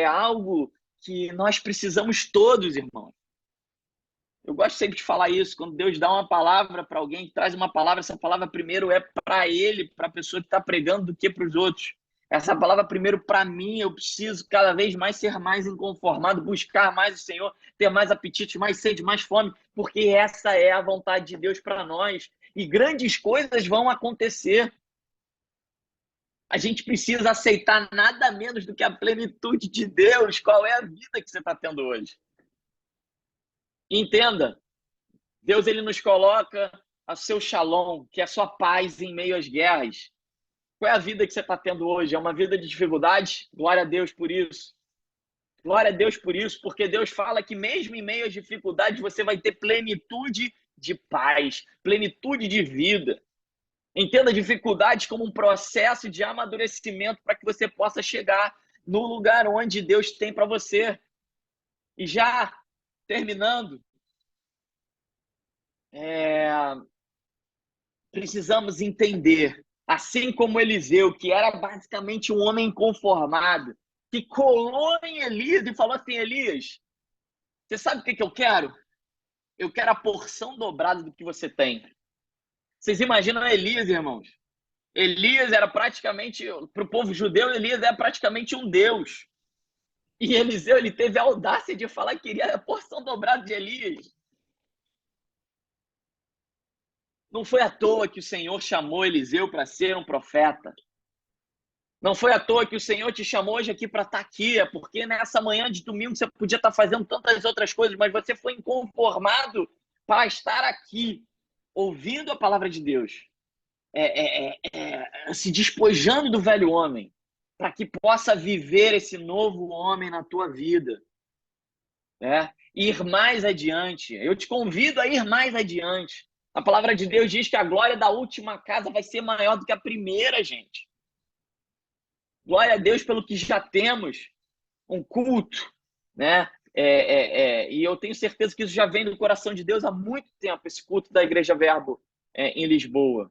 algo que nós precisamos todos, irmãos. Eu gosto sempre de falar isso. Quando Deus dá uma palavra para alguém, traz uma palavra, essa palavra primeiro é para ele, para a pessoa que está pregando, do que para os outros. Essa palavra primeiro para mim, eu preciso cada vez mais ser mais inconformado, buscar mais o Senhor, ter mais apetite, mais sede, mais fome, porque essa é a vontade de Deus para nós. E grandes coisas vão acontecer. A gente precisa aceitar nada menos do que a plenitude de Deus. Qual é a vida que você está tendo hoje? Entenda, Deus ele nos coloca a seu shalom, que é a sua paz em meio às guerras. Qual é a vida que você está tendo hoje? É uma vida de dificuldade? Glória a Deus por isso. Glória a Deus por isso, porque Deus fala que mesmo em meio às dificuldades você vai ter plenitude de paz, plenitude de vida. Entenda dificuldades como um processo de amadurecimento para que você possa chegar no lugar onde Deus tem para você. E já terminando, precisamos entender, assim como Eliseu, que era basicamente um homem inconformado, que colou em Elias e falou assim: Elias, você sabe o que eu quero? Eu quero a porção dobrada do que você tem. Vocês imaginam Elias, irmãos? Elias era praticamente, para o povo judeu, Elias era praticamente um deus. E Eliseu, ele teve a audácia de falar que queria a porção dobrada de Elias. Não foi à toa que o Senhor chamou Eliseu para ser um profeta. Não foi à toa que o Senhor te chamou hoje aqui para estar aqui, é porque nessa manhã de domingo você podia estar fazendo tantas outras coisas, mas você foi inconformado para estar aqui, ouvindo a palavra de Deus, se despojando do velho homem, para que possa viver esse novo homem na tua vida, né? Ir mais adiante. Eu te convido a ir mais adiante. A palavra de Deus diz que a glória da última casa vai ser maior do que a primeira, gente. Glória a Deus pelo que já temos, um culto, né? E eu tenho certeza que isso já vem do coração de Deus há muito tempo, esse culto da Igreja Verbo em Lisboa.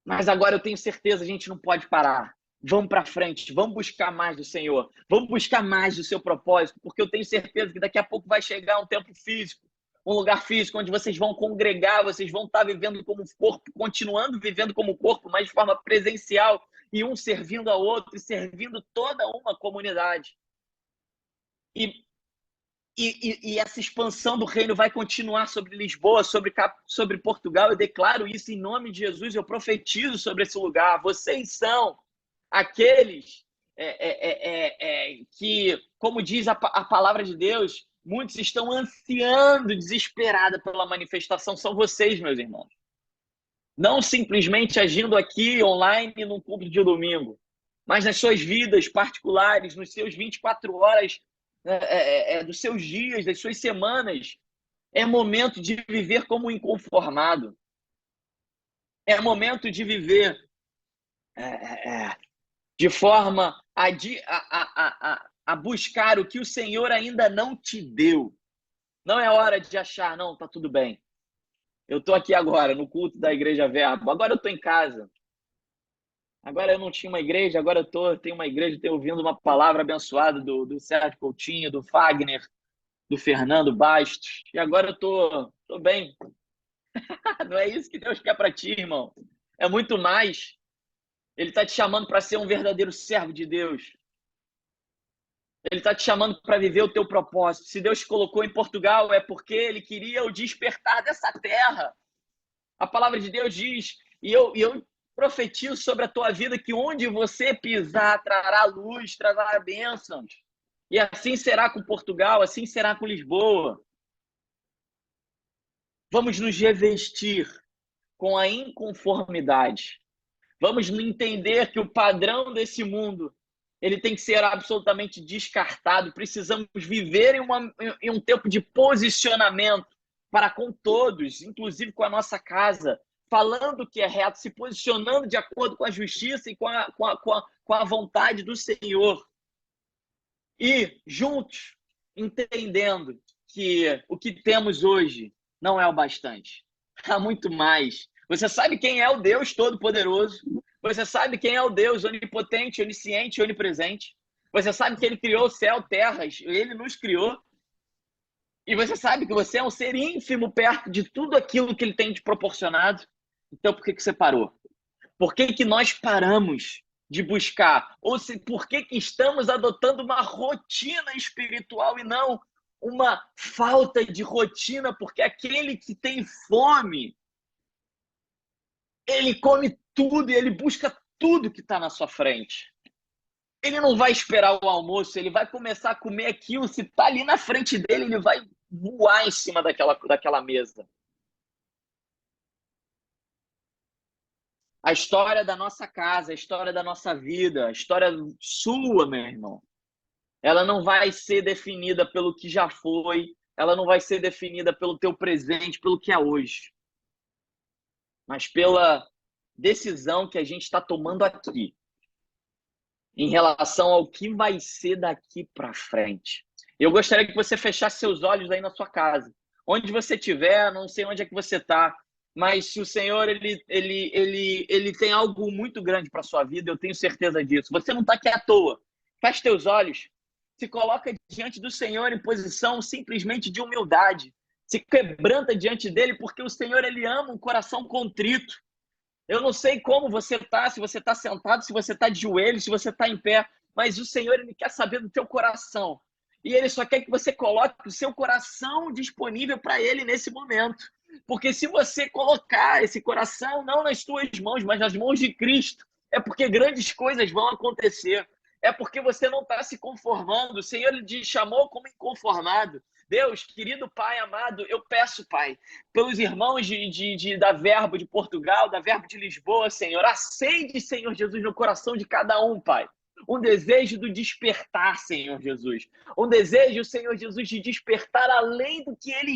Mas agora eu tenho certeza, a gente não pode parar. Vamos para frente, vamos buscar mais do Senhor, vamos buscar mais do seu propósito, porque eu tenho certeza que daqui a pouco vai chegar um tempo físico, um lugar físico onde vocês vão congregar, vocês vão estar vivendo como corpo, continuando vivendo como corpo, mas de forma presencial, e um servindo ao outro e servindo toda uma comunidade. E essa expansão do reino vai continuar sobre Lisboa, sobre Portugal. Eu declaro isso em nome de Jesus, eu profetizo sobre esse lugar. Vocês são aqueles que, como diz a palavra de Deus, muitos estão ansiando desesperada pela manifestação. São vocês, meus irmãos. Não simplesmente agindo aqui online num culto de domingo, mas nas suas vidas particulares, nos seus 24 horas dos seus dias, das suas semanas. É momento de viver como inconformado. É momento de viver de forma a buscar o que o Senhor ainda não te deu. Não é hora de achar, não, tá tudo bem. Eu estou aqui agora, no culto da Igreja Verbo. Agora eu estou em casa. Agora eu não tinha uma igreja, agora eu tenho uma igreja, estou ouvindo uma palavra abençoada do Sérgio Coutinho, do Fagner, do Fernando Bastos. E agora eu tô bem. Não é isso que Deus quer para ti, irmão. É muito mais. Ele está te chamando para ser um verdadeiro servo de Deus. Ele está te chamando para viver o teu propósito. Se Deus te colocou em Portugal, é porque Ele queria o despertar dessa terra. A palavra de Deus diz, e eu profetizo sobre a tua vida, que onde você pisar, trará luz, trará bênçãos. E assim será com Portugal, assim será com Lisboa. Vamos nos revestir com a inconformidade. Vamos entender que o padrão desse mundo ele tem que ser absolutamente descartado. Precisamos viver em um tempo de posicionamento para com todos, inclusive com a nossa casa, falando o que é reto, se posicionando de acordo com a justiça e com a vontade do Senhor. E juntos, entendendo que o que temos hoje não é o bastante. Há muito mais. Você sabe quem é o Deus Todo-Poderoso. Você sabe quem é o Deus onipotente, onisciente, onipresente. Você sabe que Ele criou o céu, terras. Ele nos criou. E você sabe que você é um ser ínfimo perto de tudo aquilo que Ele tem te proporcionado. Então, por que você parou? Por que nós paramos de buscar? Por que estamos adotando uma rotina espiritual e não uma falta de rotina? Porque aquele que tem fome, ele come tudo e ele busca tudo que está na sua frente. Ele não vai esperar o almoço, ele vai começar a comer aquilo. Se está ali na frente dele, ele vai voar em cima daquela mesa. A história da nossa casa, a história da nossa vida, a história sua, meu irmão, ela não vai ser definida pelo que já foi, ela não vai ser definida pelo teu presente, pelo que é hoje, mas pela decisão que a gente está tomando aqui, em relação ao que vai ser daqui para frente. Eu gostaria que você fechasse seus olhos aí na sua casa. Onde você estiver, não sei onde é que você está, mas se o Senhor ele tem algo muito grande para a sua vida, eu tenho certeza disso. Você não está aqui à toa. Feche teus olhos, se coloca diante do Senhor em posição simplesmente de humildade. se quebranta diante dele, porque o Senhor, ele ama um coração contrito. Eu não sei como você está, se você está sentado, se você está de joelhos, se você está em pé, mas o Senhor, ele quer saber do teu coração. E ele só quer que você coloque o seu coração disponível para ele nesse momento. Porque se você colocar esse coração não nas tuas mãos, mas nas mãos de Cristo, é porque grandes coisas vão acontecer. É porque você não está se conformando. O Senhor te chamou como inconformado. Deus, querido Pai amado, eu peço, Pai, pelos irmãos da Verbo de Portugal, da Verbo de Lisboa, Senhor. Acende, Senhor Jesus, no coração de cada um, Pai. Um desejo do despertar, Senhor Jesus. Um desejo, Senhor Jesus, de despertar além do que ele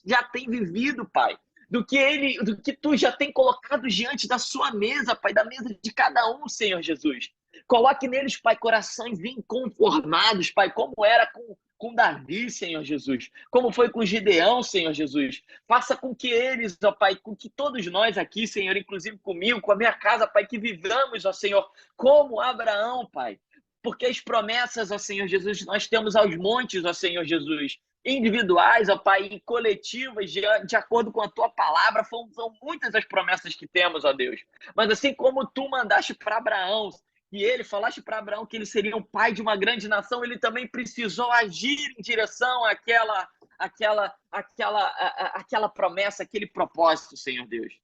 já tem vivido, Pai. Do que tu já tem colocado diante da sua mesa, Pai, da mesa de cada um, Senhor Jesus. Coloque neles, Pai, corações inconformados, Pai, como era com Davi, Senhor Jesus, como foi com Gideão, Senhor Jesus. Faça com que eles, ó Pai, com que todos nós aqui, Senhor, inclusive comigo, com a minha casa, Pai, que vivamos, ó Senhor, como Abraão, Pai. Porque as promessas, ó Senhor Jesus, nós temos aos montes, ó Senhor Jesus, individuais, ó Pai, e coletivas, de acordo com a tua palavra, são muitas as promessas que temos, ó Deus. Mas assim como tu mandaste para Abraão, e ele falaste para Abraão que ele seria o pai de uma grande nação, ele também precisou agir em direção àquela promessa, aquele propósito, Senhor Deus.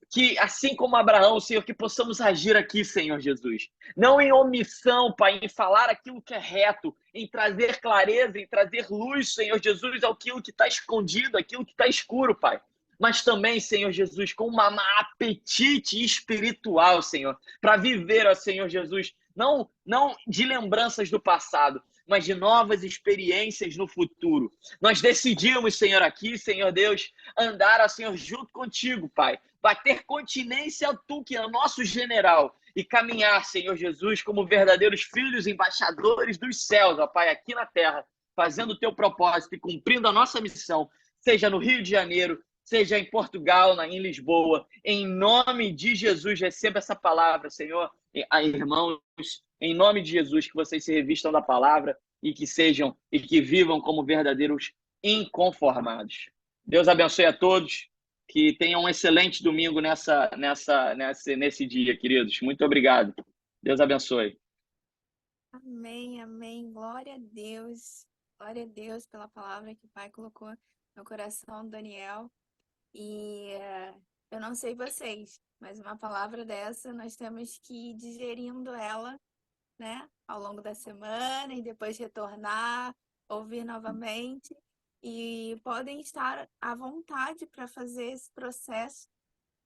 Que assim como Abraão, Senhor, que possamos agir aqui, Senhor Jesus. Não em omissão, Pai, em falar aquilo que é reto, em trazer clareza, em trazer luz, Senhor Jesus, aquilo que está escondido, aquilo que está escuro, Pai. Mas também, Senhor Jesus, com um apetite espiritual, Senhor, para viver, ó Senhor Jesus, não de lembranças do passado, mas de novas experiências no futuro. Nós decidimos, Senhor, aqui, Senhor Deus, andar, ó Senhor, junto contigo, Pai. Bater continência a tu, que é o nosso general, e caminhar, Senhor Jesus, como verdadeiros filhos embaixadores dos céus, ó Pai, aqui na terra, fazendo o teu propósito e cumprindo a nossa missão, seja no Rio de Janeiro, seja em Portugal, em Lisboa. Em nome de Jesus, receba essa palavra, Senhor. Irmãos, em nome de Jesus, que vocês se revistam da palavra e que vivam como verdadeiros inconformados. Deus abençoe a todos. Que tenham um excelente domingo nesse dia, queridos. Muito obrigado. Deus abençoe. Amém, amém. Glória a Deus. Glória a Deus pela palavra que o Pai colocou no coração do Daniel. E eu não sei vocês, mas uma palavra dessa nós temos que ir digerindo ela, né, ao longo da semana e depois retornar, ouvir novamente. E podem estar à vontade para fazer esse processo,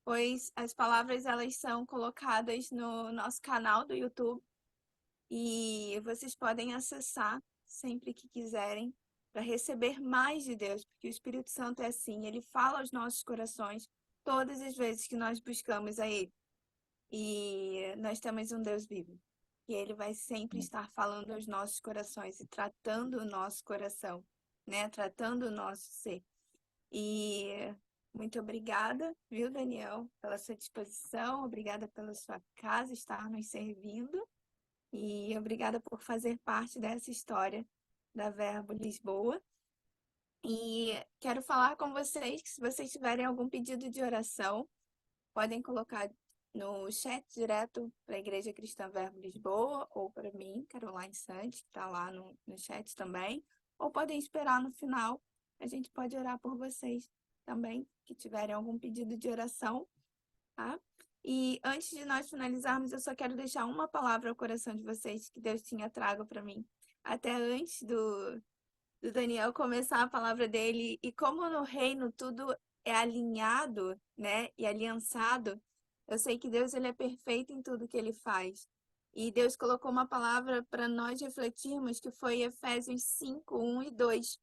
pois as palavras elas são colocadas no nosso canal do YouTube e vocês podem acessar sempre que quiserem para receber mais de Deus, porque o Espírito Santo é assim, ele fala aos nossos corações todas as vezes que nós buscamos a Ele. E nós temos um Deus vivo, e Ele vai sempre estar falando aos nossos corações e tratando o nosso coração, né? Tratando o nosso ser. E muito obrigada, viu, Daniel, pela sua disposição, obrigada pela sua casa estar nos servindo. E obrigada por fazer parte dessa história da Verbo Lisboa. E quero falar com vocês que se vocês tiverem algum pedido de oração, podem colocar no chat direto para a Igreja Cristã Verbo Lisboa ou para mim, Caroline Santos, que está lá no chat também. Ou podem esperar no final, a gente pode orar por vocês também, que tiverem algum pedido de oração, tá? E antes de nós finalizarmos, eu só quero deixar uma palavra ao coração de vocês que Deus tinha trago para mim. Até antes do Daniel começar a palavra dele. E como no reino tudo é alinhado, né, e aliançado, eu sei que Deus ele é perfeito em tudo que ele faz. E Deus colocou uma palavra para nós refletirmos, que foi Efésios 5, 1 e 2.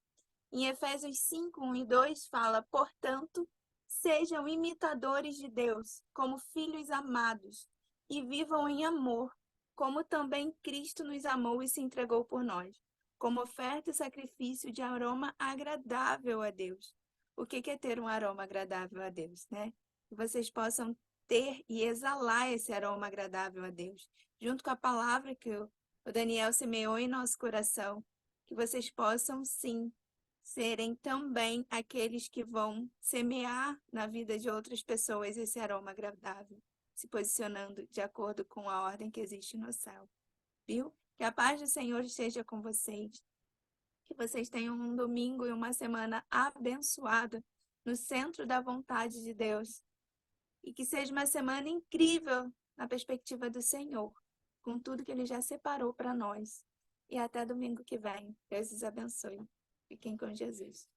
Em Efésios 5, 1 e 2 fala: portanto, sejam imitadores de Deus, como filhos amados, e vivam em amor, como também Cristo nos amou e se entregou por nós, como oferta e sacrifício de aroma agradável a Deus. O que é ter um aroma agradável a Deus, né? Que vocês possam ter e exalar esse aroma agradável a Deus, junto com a palavra que o Daniel semeou em nosso coração, que vocês possam, sim, serem também aqueles que vão semear na vida de outras pessoas esse aroma agradável, se posicionando de acordo com a ordem que existe no céu. Viu? Que a paz do Senhor esteja com vocês. Que vocês tenham um domingo e uma semana abençoada no centro da vontade de Deus. E que seja uma semana incrível na perspectiva do Senhor, com tudo que Ele já separou para nós. E até domingo que vem. Deus os abençoe. Fiquem com Jesus.